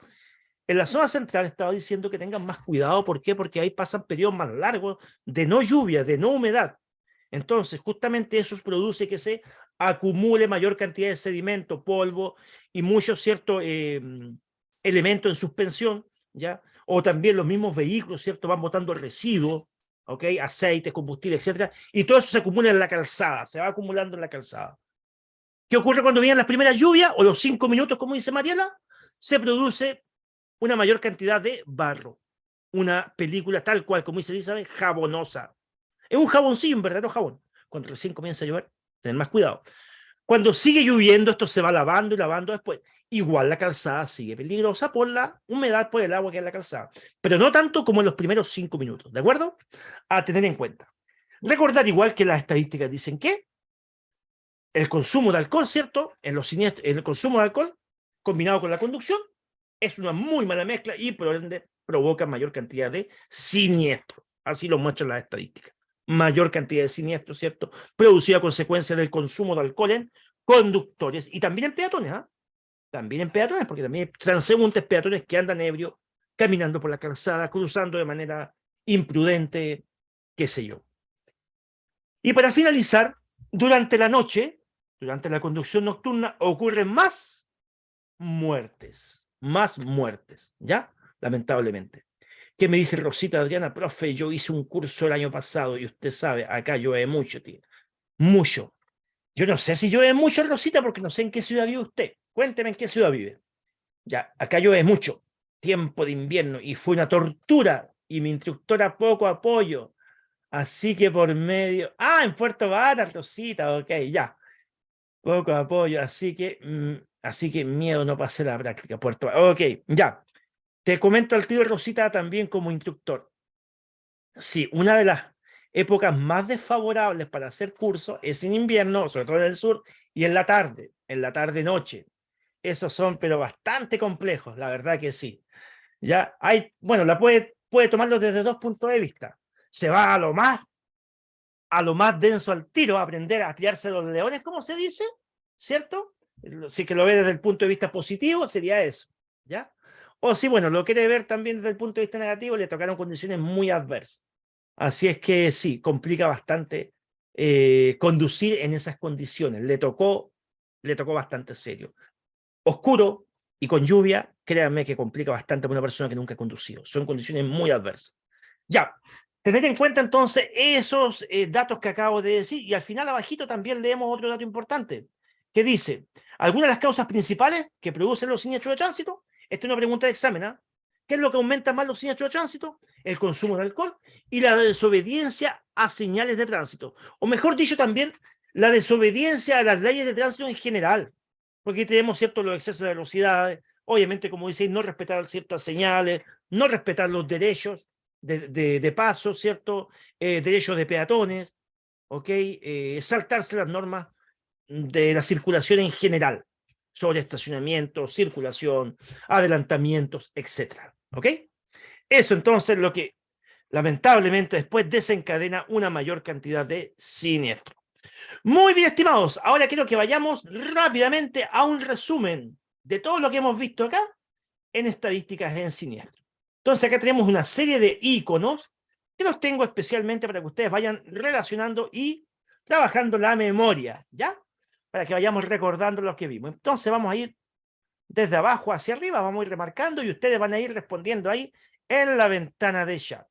En la zona central estaba diciendo que tengan más cuidado, ¿por qué? Porque ahí pasan periodos más largos de no lluvia, de no humedad. Entonces, justamente eso produce que se acumule mayor cantidad de sedimento, polvo y muchos ciertos elementos en suspensión, ¿ya? o también los mismos vehículos, ¿cierto? Van botando residuos, ¿ok? Aceite, combustible, etcétera, y todo eso se acumula en la calzada, se va acumulando en la calzada. ¿Qué ocurre cuando vienen las primeras lluvias o los 5 minutos, como dice Mariela? Se produce una mayor cantidad de barro. Una película tal cual, como dice Elizabeth, jabonosa. Es un jaboncillo, un verdadero jabón. Cuando recién comienza a llover, ten más cuidado. Cuando sigue lloviendo, esto se va lavando y lavando después. Igual la calzada sigue peligrosa por la humedad, por el agua que hay en la calzada. Pero no tanto como en los primeros 5 minutos, ¿de acuerdo? A tener en cuenta. Recordar igual que las estadísticas dicen que el consumo de alcohol, ¿cierto? El consumo de alcohol combinado con la conducción es una muy mala mezcla y por ende provoca mayor cantidad de siniestros. Así lo muestran las estadísticas. Mayor cantidad de siniestros, ¿cierto? Producida a consecuencia del consumo de alcohol en conductores y también en peatones, ¿ah? También en peatones, porque también hay transeúntes peatones que andan ebrios, caminando por la calzada, cruzando de manera imprudente, qué sé yo. Y para finalizar, durante la noche, durante la conducción nocturna, ocurren más muertes, ¿ya? Lamentablemente. ¿Qué me dice Rosita Adriana? Profe, yo hice un curso el año pasado y usted sabe, acá llueve mucho, tío. Mucho. Yo no sé si llueve mucho, Rosita, porque no sé en qué ciudad vive usted. Cuénteme en qué ciudad vive. Ya, acá llueve mucho. Tiempo de invierno y fue una tortura y mi instructora poco apoyo. Así que por medio... Ah, en Puerto Vara, Rosita, ok, ya. Poco apoyo, así que miedo no pasé la práctica, Puerto Vara. Ok, ya. Te comento al tiro, Rosita, también como instructor. Sí, una de las épocas más desfavorables para hacer cursos es en invierno, sobre todo en el sur, y en la tarde-noche. Esos son, pero bastante complejos, la verdad que sí. Ya hay, bueno, puede tomarlo desde dos puntos de vista. Se va a lo más denso al tiro, a aprender a tirarse los leones, como se dice, ¿cierto? Si que lo ve desde el punto de vista positivo, sería eso, ¿ya? O si, bueno, lo quiere ver también desde el punto de vista negativo, le tocaron condiciones muy adversas. Así es que sí, complica bastante conducir en esas condiciones. Le tocó bastante serio. Oscuro y con lluvia, créanme que complica bastante para una persona que nunca ha conducido. Son condiciones muy adversas. Ya, tener en cuenta entonces esos datos que acabo de decir y al final abajito también leemos otro dato importante que dice, algunas de las causas principales que producen los siniestros de tránsito, esta es una pregunta de examen, ¿eh? ¿Qué es lo que aumenta más los siniestros de tránsito? El consumo de alcohol y la desobediencia a señales de tránsito. O mejor dicho también, la desobediencia a las leyes de tránsito en general. Porque tenemos, ¿cierto?, los excesos de velocidad, obviamente, como dice, no respetar ciertas señales, no respetar los derechos de paso, ¿cierto? Derechos de peatones, ¿ok? Saltarse las normas de la circulación en general, sobre estacionamiento, circulación, adelantamientos, etcétera, ¿ok? Eso entonces lo que lamentablemente después desencadena una mayor cantidad de siniestros. Muy bien, estimados, ahora quiero que vayamos rápidamente a un resumen de todo lo que hemos visto acá en estadísticas en siniestro. Entonces acá tenemos una serie de iconos que los tengo especialmente para que ustedes vayan relacionando y trabajando la memoria, ¿ya? Para que vayamos recordando lo que vimos. Entonces vamos a ir desde abajo hacia arriba, vamos a ir remarcando y ustedes van a ir respondiendo ahí en la ventana de chat.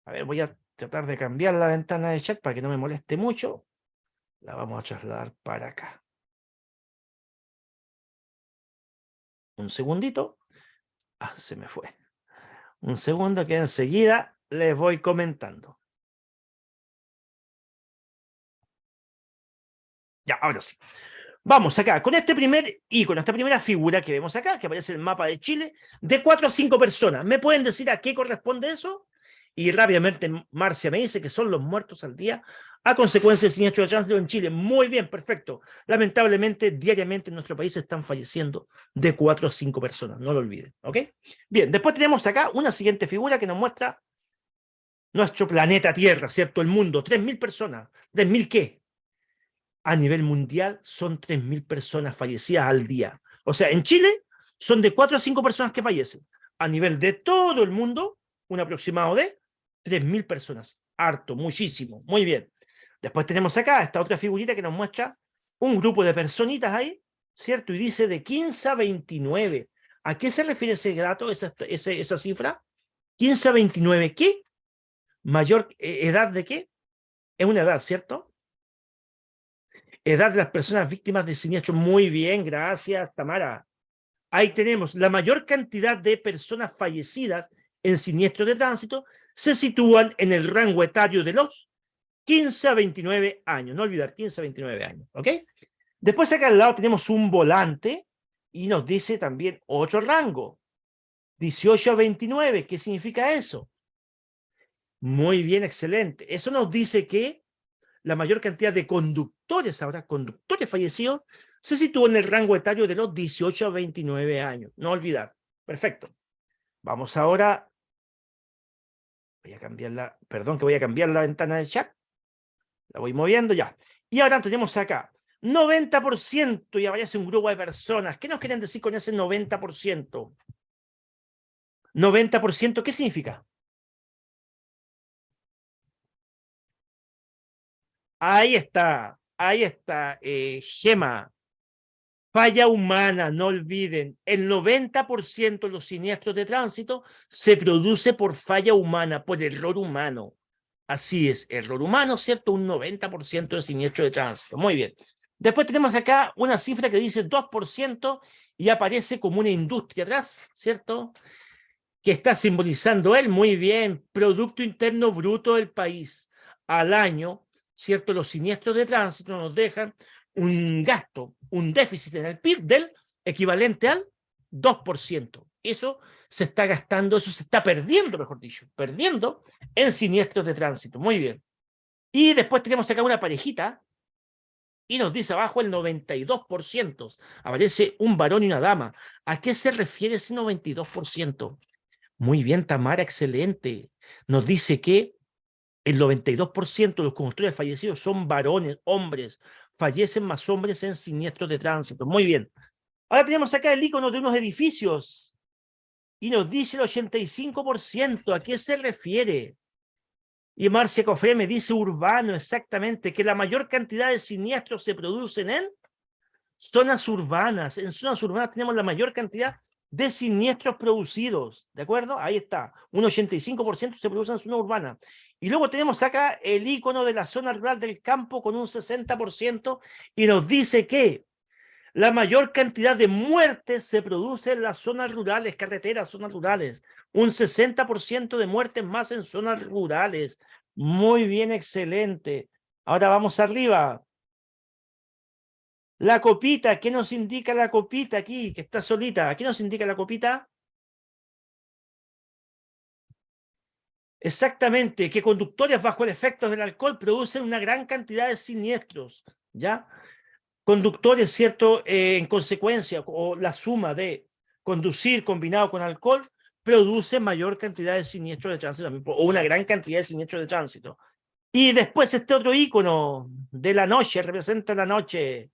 A ver, voy a tratar de cambiar la ventana de chat para que no me moleste mucho. La vamos a trasladar para acá. Un segundito. Ah, se me fue. Un segundo que enseguida les voy comentando. Ya, ahora sí. Vamos acá, con este primer icono, esta primera figura que vemos acá, que aparece el mapa de Chile, de 4 a 5 personas. ¿Me pueden decir a qué corresponde eso? Y rápidamente Marcia me dice que son los muertos al día a consecuencia del siniestro de tránsito en Chile. Muy bien, perfecto. Lamentablemente, diariamente en nuestro país están falleciendo de 4 a 5 personas, no lo olviden, ¿ok? Bien, después tenemos acá una siguiente figura que nos muestra nuestro planeta Tierra, ¿cierto? El mundo, 3.000 personas. ¿3.000 qué? A nivel mundial son 3.000 personas fallecidas al día. O sea, en Chile son de 4 a 5 personas que fallecen. A nivel de todo el mundo, un aproximado de 3.000 personas. Harto, muchísimo. Muy bien. Después tenemos acá esta otra figurita que nos muestra un grupo de personitas ahí, ¿cierto? Y dice de 15 a 29. ¿A qué se refiere ese dato, esa cifra? 15 a 29, ¿qué? Mayor edad de qué? Es una edad, ¿cierto? Edad de las personas víctimas de siniestro. Muy bien, gracias, Tamara. Ahí tenemos la mayor cantidad de personas fallecidas en siniestros de tránsito se sitúan en el rango etario de los 15 a 29 años. No olvidar, 15 a 29 años, ¿ok? Después acá al lado tenemos un volante y nos dice también otro rango. 18 a 29, ¿qué significa eso? Muy bien, excelente. Eso nos dice que la mayor cantidad de conductores, ahora conductores fallecidos, se sitúa en el rango etario de los 18 a 29 años. No olvidar. Perfecto. Vamos ahora. Voy a cambiarla. Perdón que voy a cambiar la ventana del chat. La voy moviendo ya. Y ahora tenemos acá 90% y aparece un grupo de personas. ¿Qué nos quieren decir con ese 90%? 90%, ¿qué significa? Ahí está, Gema. Falla humana, no olviden, el 90% de los siniestros de tránsito se produce por falla humana, por error humano. Así es, error humano, ¿cierto? Un 90% de siniestros de tránsito. Muy bien. Después tenemos acá una cifra que dice 2% y aparece como una industria atrás, ¿cierto? Que está simbolizando él, muy bien, Producto Interno Bruto del país. Al año, ¿cierto? Los siniestros de tránsito nos dejan un gasto, un déficit en el PIB del equivalente al 2%. Eso se está gastando, eso se está perdiendo, mejor dicho, perdiendo en siniestros de tránsito. Muy bien. Y después tenemos acá una parejita y nos dice abajo el 92%. Aparece un varón y una dama. ¿A qué se refiere ese 92%? Muy bien, Tamara, excelente. Nos dice que el 92% de los conductores fallecidos son varones, hombres. Fallecen más hombres en siniestros de tránsito. Muy bien. Ahora tenemos acá el icono de unos edificios y nos dice el 85%. ¿A qué se refiere? Y Marcia Cofré me dice urbano, exactamente, que la mayor cantidad de siniestros se producen en zonas urbanas. En zonas urbanas tenemos la mayor cantidad de siniestros producidos, ¿de acuerdo? Ahí está, un 85% se produce en zona urbana. Y luego tenemos acá el icono de la zona rural del campo con un 60% y nos dice que la mayor cantidad de muertes se produce en las zonas rurales, carreteras, zonas rurales. Un 60% de muertes más en zonas rurales. Muy bien, excelente. Ahora vamos arriba. La copita, ¿qué nos indica la copita aquí, que está solita? ¿Qué nos indica la copita? Exactamente, que conductores bajo el efecto del alcohol producen una gran cantidad de siniestros, ¿ya? Conductores, ¿cierto? En consecuencia, o la suma de conducir combinado con alcohol, produce mayor cantidad de siniestros de tránsito, o una gran cantidad de siniestros de tránsito. Y después este otro icono de la noche, representa la noche,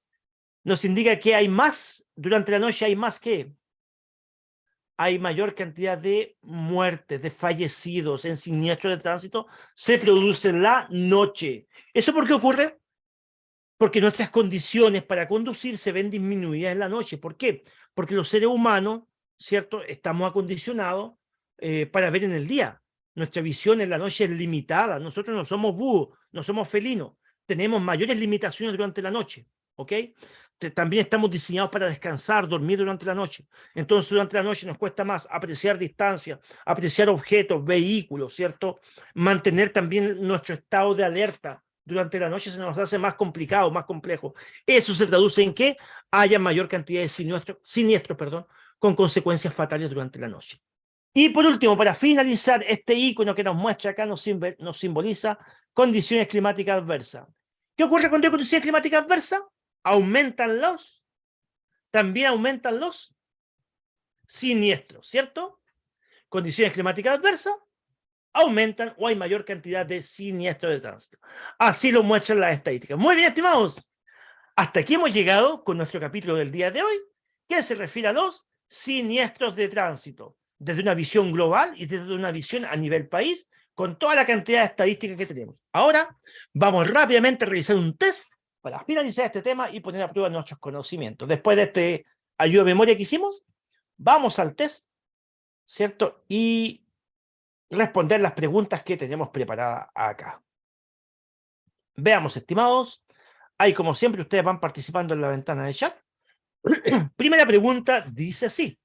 nos indica que hay más, durante la noche hay más que hay mayor cantidad de muertes, de fallecidos en siniestros de tránsito, se produce en la noche. ¿Eso por qué ocurre? Porque nuestras condiciones para conducir se ven disminuidas en la noche. ¿Por qué? Porque los seres humanos, ¿cierto? Estamos acondicionados para ver en el día. Nuestra visión en la noche es limitada. Nosotros no somos búhos, no somos felinos. Tenemos mayores limitaciones durante la noche, ¿ok? También estamos diseñados para descansar, dormir durante la noche. Entonces, durante la noche nos cuesta más apreciar distancia, apreciar objetos, vehículos, ¿cierto? Mantener también nuestro estado de alerta. Durante la noche se nos hace más complicado, más complejo. Eso se traduce en que haya mayor cantidad de siniestros, con consecuencias fatales durante la noche. Y por último, para finalizar, este icono que nos muestra acá nos simboliza condiciones climáticas adversas. ¿Qué ocurre cuando hay condiciones climáticas adversas? También aumentan los siniestros, ¿cierto? Condiciones climáticas adversas aumentan o hay mayor cantidad de siniestros de tránsito. Así lo muestran las estadísticas. Muy bien, estimados. Hasta aquí hemos llegado con nuestro capítulo del día de hoy, que se refiere a los siniestros de tránsito, desde una visión global y desde una visión a nivel país, con toda la cantidad de estadísticas que tenemos. Ahora vamos rápidamente a realizar un test para finalizar este tema y poner a prueba nuestros conocimientos. Después de este ayuda de memoria que hicimos, vamos al test, ¿cierto? Y responder las preguntas que tenemos preparadas acá. Veamos, estimados. Ahí, como siempre, ustedes van participando en la ventana de chat. Primera pregunta dice así.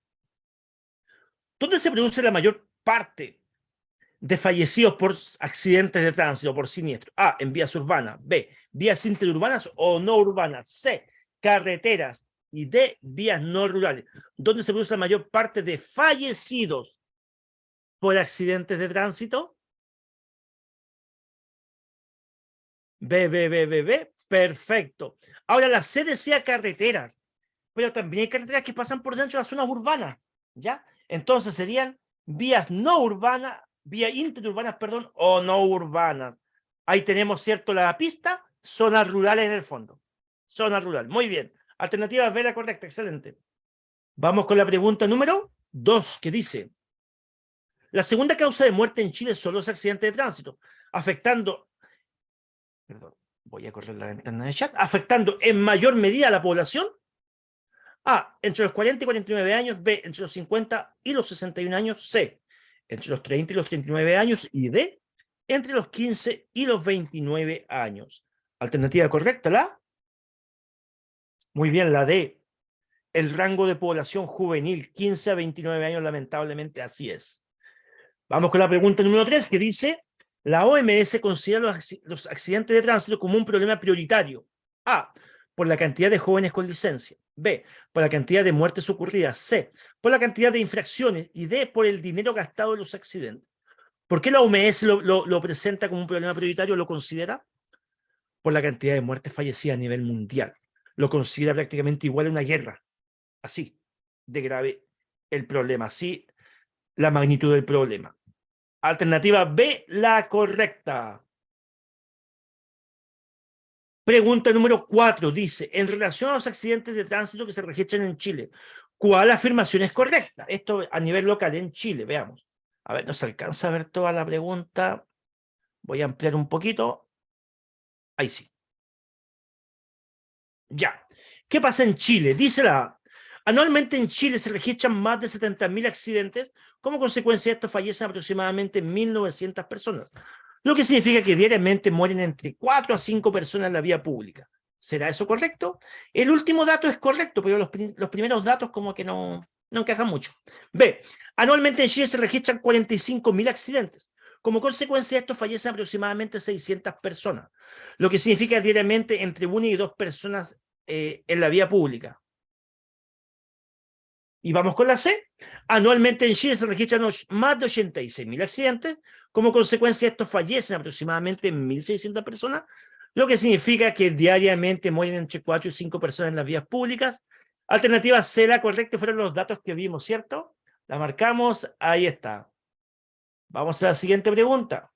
¿Dónde se produce la mayor parte de fallecidos por accidentes de tránsito, por siniestro? A, en vías urbanas. B, vías interurbanas o no urbanas. C, carreteras. Y D, vías no rurales. ¿Dónde se produce la mayor parte de fallecidos por accidentes de tránsito? B. Perfecto. Ahora, la C decía carreteras, pero también hay carreteras que pasan por dentro de las zonas urbanas, ¿ya? Entonces serían vías no urbanas, vías interurbanas, perdón, o no urbanas. Ahí tenemos, ¿cierto?, la pista, zonas rurales en el fondo. Zona rural, muy bien. Alternativa B, la correcta, excelente. Vamos con la pregunta número 2, que dice: la segunda causa de muerte en Chile son los accidentes de tránsito, afectando, perdón, voy a correr la ventana de chat, afectando en mayor medida a la población. A, entre los 40 y 49 años. B, entre los 50 y los 61 años. C, entre los 30 y los 39 años. Y D, entre los 15 y los 29 años. Alternativa correcta, la. Muy bien, la D. El rango de población juvenil, 15 a 29 años, lamentablemente así es. Vamos con la pregunta número 3, que dice: la OMS considera los accidentes de tránsito como un problema prioritario. A, por la cantidad de jóvenes con licencia. B, por la cantidad de muertes ocurridas. C, por la cantidad de infracciones. Y D, por el dinero gastado en los accidentes. ¿Por qué la OMS lo presenta como un problema prioritario? ¿Lo considera? Por la cantidad de muertes fallecidas a nivel mundial. Lo considera prácticamente igual a una guerra. Así de grave el problema, así la magnitud del problema. Alternativa B, la correcta. Pregunta número 4 dice: en relación a los accidentes de tránsito que se registran en Chile, ¿cuál afirmación es correcta? Esto a nivel local en Chile, veamos. A ver, no se alcanza a ver toda la pregunta. Voy a ampliar un poquito. Ahí sí. Ya. ¿Qué pasa en Chile? Dice la A. Anualmente en Chile se registran más de 70.000 accidentes. Como consecuencia de esto fallecen aproximadamente 1.900 personas, lo que significa que diariamente mueren entre 4 a 5 personas en la vía pública. ¿Será eso correcto? El último dato es correcto, pero los primeros datos como que no encajan mucho. B. Anualmente en Chile se registran 45.000 accidentes. Como consecuencia de esto fallecen aproximadamente 600 personas, lo que significa diariamente entre 1 y 2 personas en la vía pública. Y vamos con la C. Anualmente en Chile se registran más de 86.000 accidentes. Como consecuencia de esto fallecen aproximadamente 1.600 personas, lo que significa que diariamente mueren entre 4 y 5 personas en las vías públicas. Alternativa C, la correcta, fueron los datos que vimos, ¿cierto? La marcamos, ahí está. Vamos a la siguiente pregunta.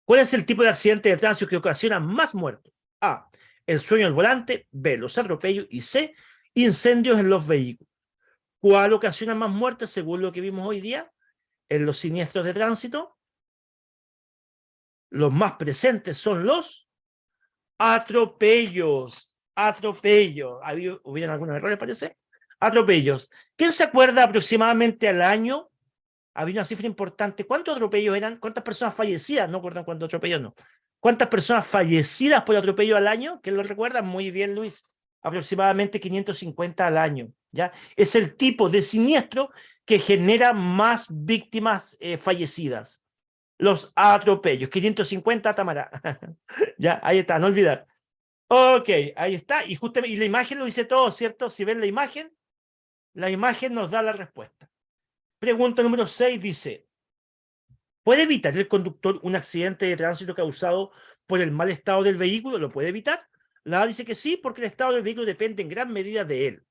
¿Cuál es el tipo de accidente de tránsito que ocasiona más muertos? A, el sueño al volante. B, los atropellos. Y C, incendios en los vehículos. ¿Cuál ocasiona más muertes según lo que vimos hoy día? En los siniestros de tránsito, los más presentes son los atropellos. Atropellos. ¿Hubieron algunos errores, parece? Atropellos. ¿Quién se acuerda aproximadamente al año? Había una cifra importante. ¿Cuántos atropellos eran? ¿Cuántas personas fallecidas? No recuerdan cuántos atropellos, no. ¿Cuántas personas fallecidas por atropello al año? ¿Quién lo recuerda? Muy bien, Luis. Aproximadamente 550 al año. ¿Ya? Es el tipo de siniestro que genera más víctimas fallecidas. Los atropellos. 550 Tamara. Ya, ahí está, no olvidar. Ok, ahí está. Y justamente, y la imagen lo dice todo, ¿cierto? Si ven la imagen nos da la respuesta. Pregunta número 6 dice: ¿puede evitar el conductor un accidente de tránsito causado por el mal estado del vehículo? ¿Lo puede evitar? La A dice que sí, porque el estado del vehículo depende en gran medida de él.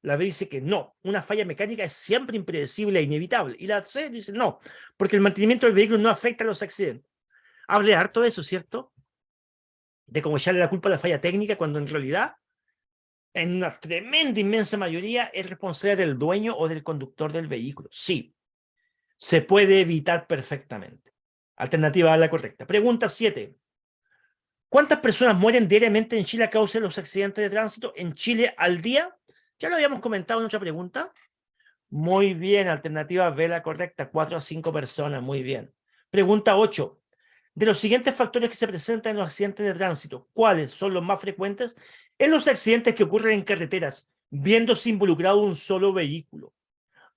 La B dice que no, una falla mecánica es siempre impredecible e inevitable. Y la C dice no, porque el mantenimiento del vehículo no afecta a los accidentes. Hable harto de eso, ¿cierto? De cómo echarle la culpa a la falla técnica, cuando en realidad, en una tremenda, inmensa mayoría, es responsabilidad del dueño o del conductor del vehículo. Sí, se puede evitar perfectamente. Alternativa a la correcta. Pregunta 7. ¿Cuántas personas mueren diariamente en Chile a causa de los accidentes de tránsito en Chile al día? Ya lo habíamos comentado en otra pregunta. Muy bien, alternativa B la correcta, 4 a 5 personas, muy bien. Pregunta 8. De los siguientes factores que se presentan en los accidentes de tránsito, ¿cuáles son los más frecuentes en los accidentes que ocurren en carreteras, viéndose involucrado un solo vehículo?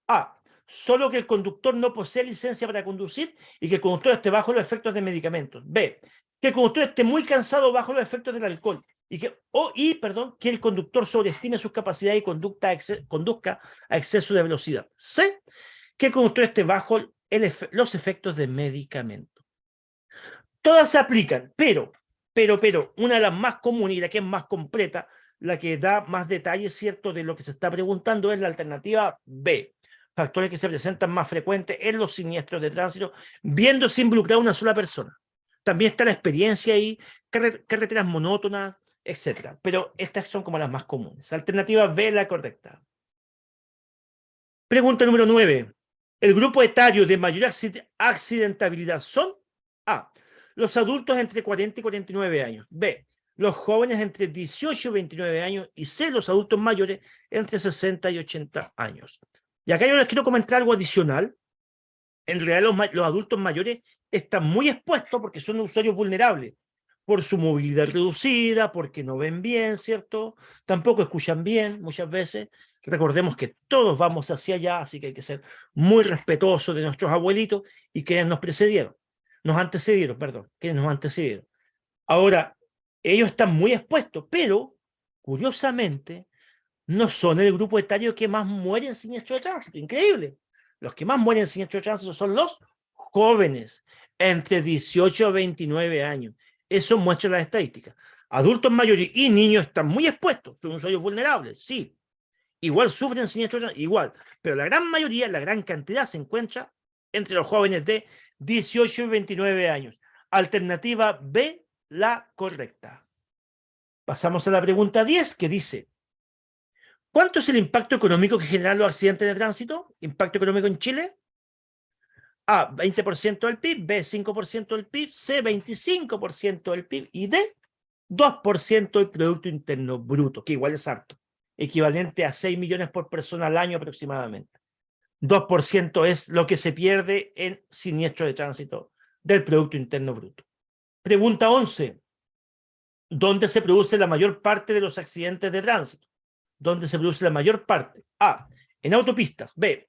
A. Solo que el conductor no posee licencia para conducir y que el conductor esté bajo los efectos de medicamentos. B. Que el conductor esté muy cansado bajo los efectos del alcohol. Que el conductor sobreestime sus capacidades y conduzca a exceso de velocidad. C. Que el conductor esté bajo los efectos de medicamentos. Todas se aplican, pero, una de las más comunes y la que es más completa, la que da más detalles, ¿cierto?, de lo que se está preguntando es la alternativa B. Factores que se presentan más frecuentes en los siniestros de tránsito, viéndose involucrada una sola persona. También está la experiencia ahí, carreteras monótonas, etc. Pero estas son como las más comunes. Alternativa B, la correcta. Pregunta número 9. El grupo etario de mayor accidentabilidad son A. Los adultos entre 40 y 49 años. B. Los jóvenes entre 18 y 29 años. Y C. Los adultos mayores entre 60 y 80 años. Y acá yo les quiero comentar algo adicional. En realidad los adultos mayores están muy expuestos porque son usuarios vulnerables por su movilidad reducida, porque no ven bien, ¿cierto? Tampoco escuchan bien muchas veces. Recordemos que todos vamos hacia allá, así que hay que ser muy respetuosos de nuestros abuelitos y quienes nos antecedieron, quienes nos antecedieron. Ahora, ellos están muy expuestos, pero curiosamente no son el grupo etario que más muere en siniestro de tránsito. Increíble. Los que más mueren en siniestro de tránsito son los jóvenes, entre 18 a 29 años. Eso muestra las estadísticas. Adultos mayores y niños están muy expuestos, son usuarios vulnerables, sí. Igual sufren siniestro de tránsito, igual. Pero la gran mayoría, la gran cantidad se encuentra entre los jóvenes de 18 y 29 años. Alternativa B, la correcta. Pasamos a la pregunta 10, que dice: ¿cuánto es el impacto económico que generan los accidentes de tránsito? ¿Impacto económico en Chile? A, 20% del PIB, B, 5% del PIB, C, 25% del PIB y D, 2% del Producto Interno Bruto, que igual es harto, equivalente a 6 millones por persona al año aproximadamente. 2% es lo que se pierde en siniestro de tránsito del Producto Interno Bruto. Pregunta 11. ¿Dónde se produce la mayor parte de los accidentes de tránsito? ¿Dónde se produce la mayor parte? A, en autopistas. B,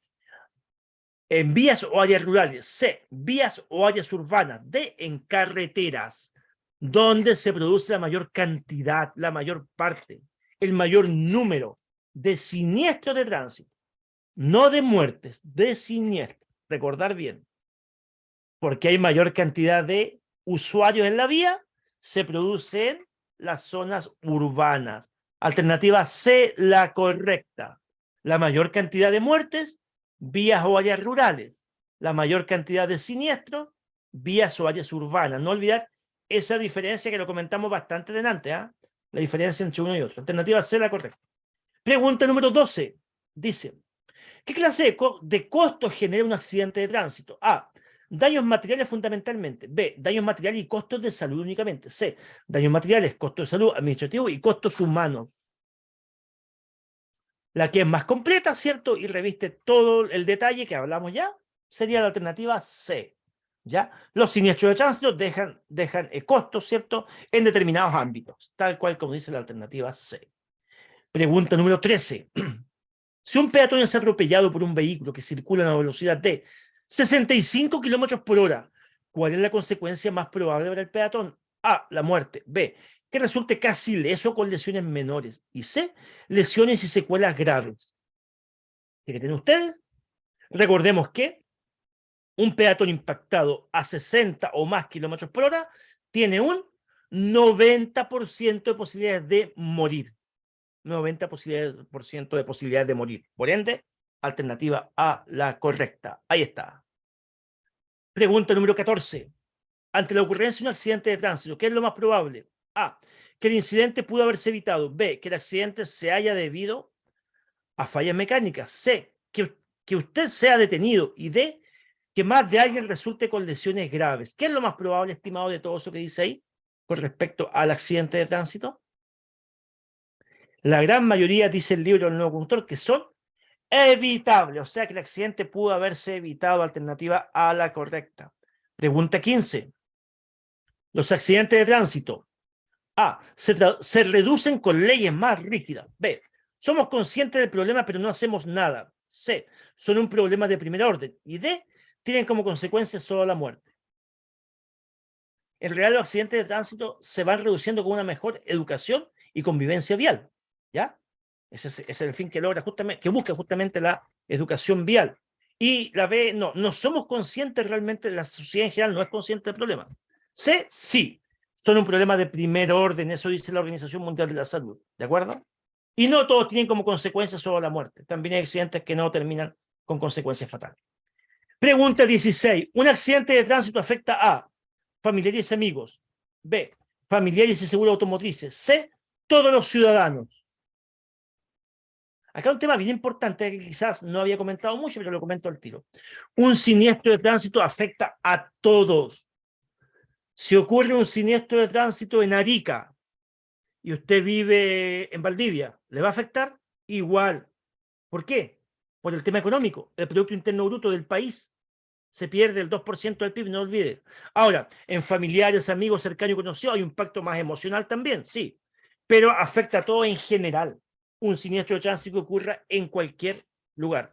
en vías o áreas rurales. C, vías o áreas urbanas. D, en carreteras. ¿Dónde se produce la mayor cantidad, la mayor parte, el mayor número de siniestros de tránsito? No de muertes, de siniestros. Recordar bien. Porque hay mayor cantidad de usuarios en la vía, se produce en las zonas urbanas. Alternativa C, la correcta. La mayor cantidad de muertes, vías o áreas rurales. La mayor cantidad de siniestros, vías o áreas urbanas. No olvidar esa diferencia que lo comentamos bastante delante, ¿eh? La diferencia entre uno y otro. Alternativa C, la correcta. Pregunta número 12. Dice: ¿qué clase de costos genera un accidente de tránsito? A, daños materiales fundamentalmente. B, daños materiales y costos de salud únicamente. C, daños materiales, costos de salud administrativos y costos humanos. La que es más completa, ¿cierto? Y reviste todo el detalle que hablamos ya, sería la alternativa C. ¿Ya? Los siniestros de tránsito dejan costos, ¿cierto?, en determinados ámbitos, tal cual como dice la alternativa C. Pregunta número 13. Si un peatón es atropellado por un vehículo que circula a una velocidad de 65 kilómetros por hora, ¿cuál es la consecuencia más probable para el peatón? A, la muerte. B, que resulte casi ileso con lesiones menores. Y C, lesiones y secuelas graves. ¿Qué tienen ustedes? Recordemos que un peatón impactado a 60 o más kilómetros por hora tiene un 90% de posibilidades de morir. 90% de posibilidades de morir. Por ende, alternativa A, la correcta. Ahí está. Pregunta número 14. Ante la ocurrencia de un accidente de tránsito, ¿qué es lo más probable? A, que el incidente pudo haberse evitado. B, que el accidente se haya debido a fallas mecánicas. C, que usted sea detenido. Y D, que más de alguien resulte con lesiones graves. ¿Qué es lo más probable, estimado, de todo eso que dice ahí con respecto al accidente de tránsito? La gran mayoría, dice el libro del nuevo conductor, que son Evitable, o sea que el accidente pudo haberse evitado, alternativa a la correcta. Pregunta 15. Los accidentes de tránsito. A. Se reducen con leyes más rígidas. B. Somos conscientes del problema, pero no hacemos nada. C. Son un problema de primer orden. Y D. Tienen como consecuencia solo la muerte. En realidad, los accidentes de tránsito se van reduciendo con una mejor educación y convivencia vial. ¿Ya? Ese es el fin que logra justamente, que busca justamente la educación vial. Y la B, no somos conscientes realmente, la sociedad en general no es consciente del problema. C, sí, son un problema de primer orden, eso dice la Organización Mundial de la Salud, ¿de acuerdo? Y no todos tienen como consecuencia solo la muerte, también hay accidentes que no terminan con consecuencias fatales. Pregunta 16, ¿un accidente de tránsito afecta a familiares y amigos? B, familiares y seguros automotrices. C, todos los ciudadanos. Acá un tema bien importante que quizás no había comentado mucho, pero lo comento al tiro. Un siniestro de tránsito afecta a todos. Si ocurre un siniestro de tránsito en Arica y usted vive en Valdivia, ¿le va a afectar? Igual. ¿Por qué? Por el tema económico. El Producto Interno Bruto del país se pierde el 2% del PIB, no olvide. Ahora, en familiares, amigos, cercanos y conocidos hay un impacto más emocional también, sí, pero afecta a todo en general. Un siniestro de tránsito que ocurra en cualquier lugar.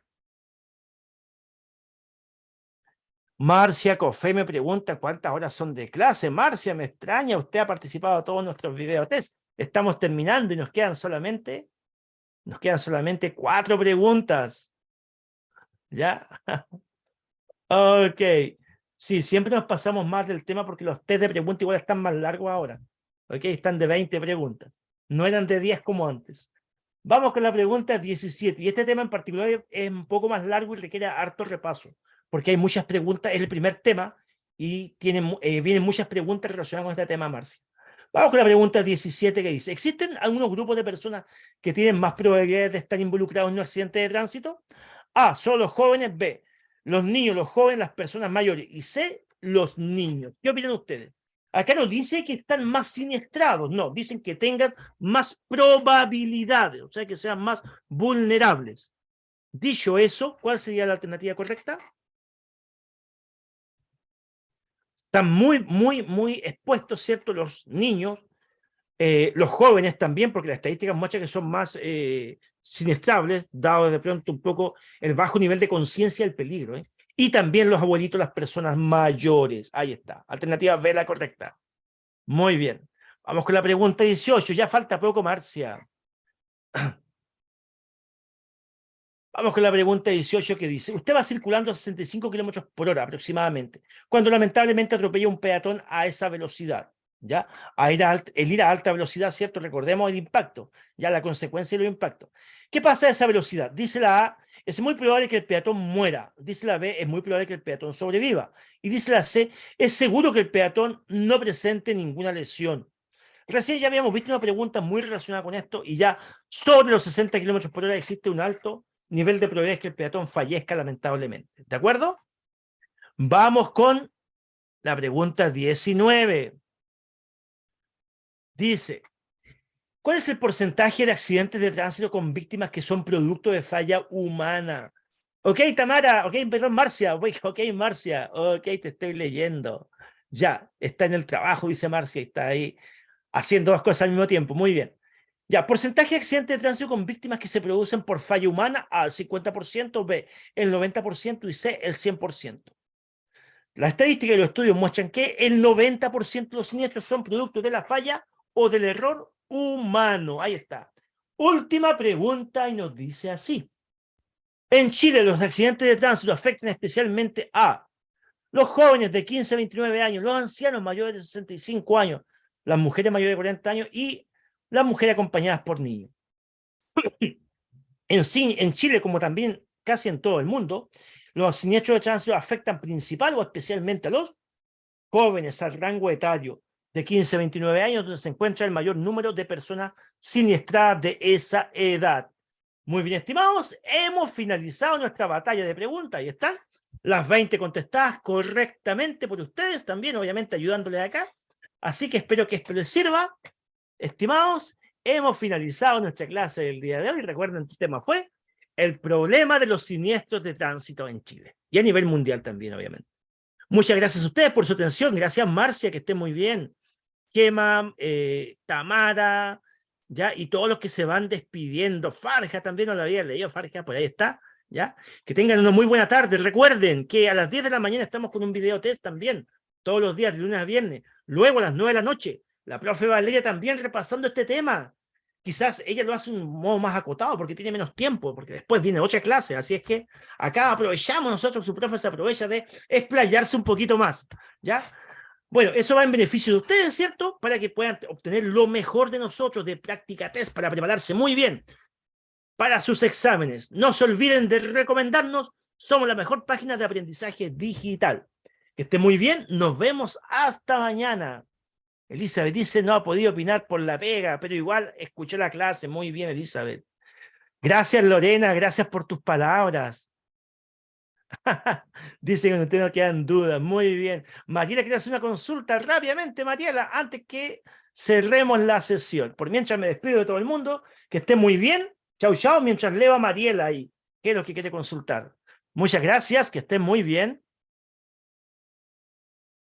Marcia Cofé me pregunta cuántas horas son de clase. Marcia, me extraña, usted ha participado en todos nuestros videotest. Estamos terminando y nos quedan solamente 4 preguntas. ¿Ya? Ok. Sí, siempre nos pasamos más del tema porque los test de preguntas igual están más largos ahora. Ok, están de 20 preguntas. No eran de 10 como antes. Vamos con la pregunta 17. Y este tema en particular es un poco más largo y requiere harto repaso, porque hay muchas preguntas, es el primer tema y vienen muchas preguntas relacionadas con este tema, Marcia. Vamos con la pregunta 17 que dice, ¿existen algunos grupos de personas que tienen más probabilidades de estar involucrados en un accidente de tránsito? A, solo los jóvenes. B, los niños, los jóvenes, las personas mayores. Y C, los niños. ¿Qué opinan ustedes? Acá no dice que están más siniestrados, no, dicen que tengan más probabilidades, o sea, que sean más vulnerables. Dicho eso, ¿cuál sería la alternativa correcta? Están muy expuestos, ¿cierto? Los niños, los jóvenes también, porque las estadísticas muestran que son más siniestrables, dado de pronto un poco el bajo nivel de conciencia del peligro, ¿eh? Y también los abuelitos, las personas mayores. Ahí está. Alternativa B, la correcta. Muy bien. Vamos con la pregunta 18. Ya falta poco, Marcia. Vamos con la pregunta 18 que dice, usted va circulando a 65 kilómetros por hora aproximadamente, cuando lamentablemente atropella un peatón a esa velocidad, ¿ya? El ir a alta velocidad, ¿cierto? Recordemos el impacto, ya la consecuencia de los impactos. ¿Qué pasa a esa velocidad? Dice la A, es muy probable que el peatón muera. Dice la B, es muy probable que el peatón sobreviva. Y dice la C, es seguro que el peatón no presente ninguna lesión. Recién ya habíamos visto una pregunta muy relacionada con esto y ya sobre los 60 kilómetros por hora existe un alto nivel de probabilidad que el peatón fallezca lamentablemente. ¿De acuerdo? Vamos con la pregunta 19. Dice, ¿cuál es el porcentaje de accidentes de tránsito con víctimas que son producto de falla humana? Ok, Tamara, ok, perdón, Marcia, ok, Marcia, ok, te estoy leyendo. Ya, está en el trabajo, dice Marcia, y está ahí haciendo dos cosas al mismo tiempo, muy bien. Ya, porcentaje de accidentes de tránsito con víctimas que se producen por falla humana, A, el 50%, B, el 90% y C, el 100%. Las estadísticas y los estudios muestran que el 90% de los siniestros son producto de la falla o del error humano. Ahí está. Última pregunta y nos dice así. En Chile, los accidentes de tránsito afectan especialmente a los jóvenes de 15 a 29 años, los ancianos mayores de 65 años, las mujeres mayores de 40 años y las mujeres acompañadas por niños. En Chile, como también casi en todo el mundo, los siniestros de tránsito afectan principal o especialmente a los jóvenes al rango etario de 15 a 29 años, donde se encuentra el mayor número de personas siniestradas de esa edad. Muy bien, estimados, hemos finalizado nuestra batalla de preguntas. Ahí están las 20 contestadas correctamente por ustedes, también obviamente ayudándoles acá. Así que espero que esto les sirva. Estimados, hemos finalizado nuestra clase del día de hoy. Recuerden, el tema fue el problema de los siniestros de tránsito en Chile. Y a nivel mundial también, obviamente. Muchas gracias a ustedes por su atención. Gracias, Marcia, que esté muy bien. Gema, Tamara, ¿ya? Y todos los que se van despidiendo. Farja también no lo había leído, Farja, por ahí está, ¿ya? Que tengan una muy buena tarde. Recuerden que a las 10 de la mañana estamos con un video test también, todos los días, de lunes a viernes. Luego a las 9 de la noche, la profe Valeria también repasando este tema. Quizás ella lo hace de un modo más acotado porque tiene menos tiempo, porque después viene otra clase. Así es que acá aprovechamos nosotros, su profe se aprovecha de explayarse un poquito más, ¿ya? Bueno, eso va en beneficio de ustedes, ¿cierto? Para que puedan obtener lo mejor de nosotros de práctica test para prepararse muy bien para sus exámenes. No se olviden de recomendarnos. Somos la mejor página de aprendizaje digital. Que esté muy bien. Nos vemos hasta mañana. Elizabeth dice, no ha podido opinar por la pega, pero igual escuchó la clase. Muy bien, Elizabeth. Gracias, Lorena. Gracias por tus palabras. Dice que no te quedan dudas. Muy bien. Mariela, quiero hacer una consulta rápidamente, Mariela, antes que cerremos la sesión. Por mientras me despido de todo el mundo. Que esté muy bien. Chau, chau. Mientras leo a Mariela ahí. ¿Qué es lo que quiere consultar? Muchas gracias. Que esté muy bien.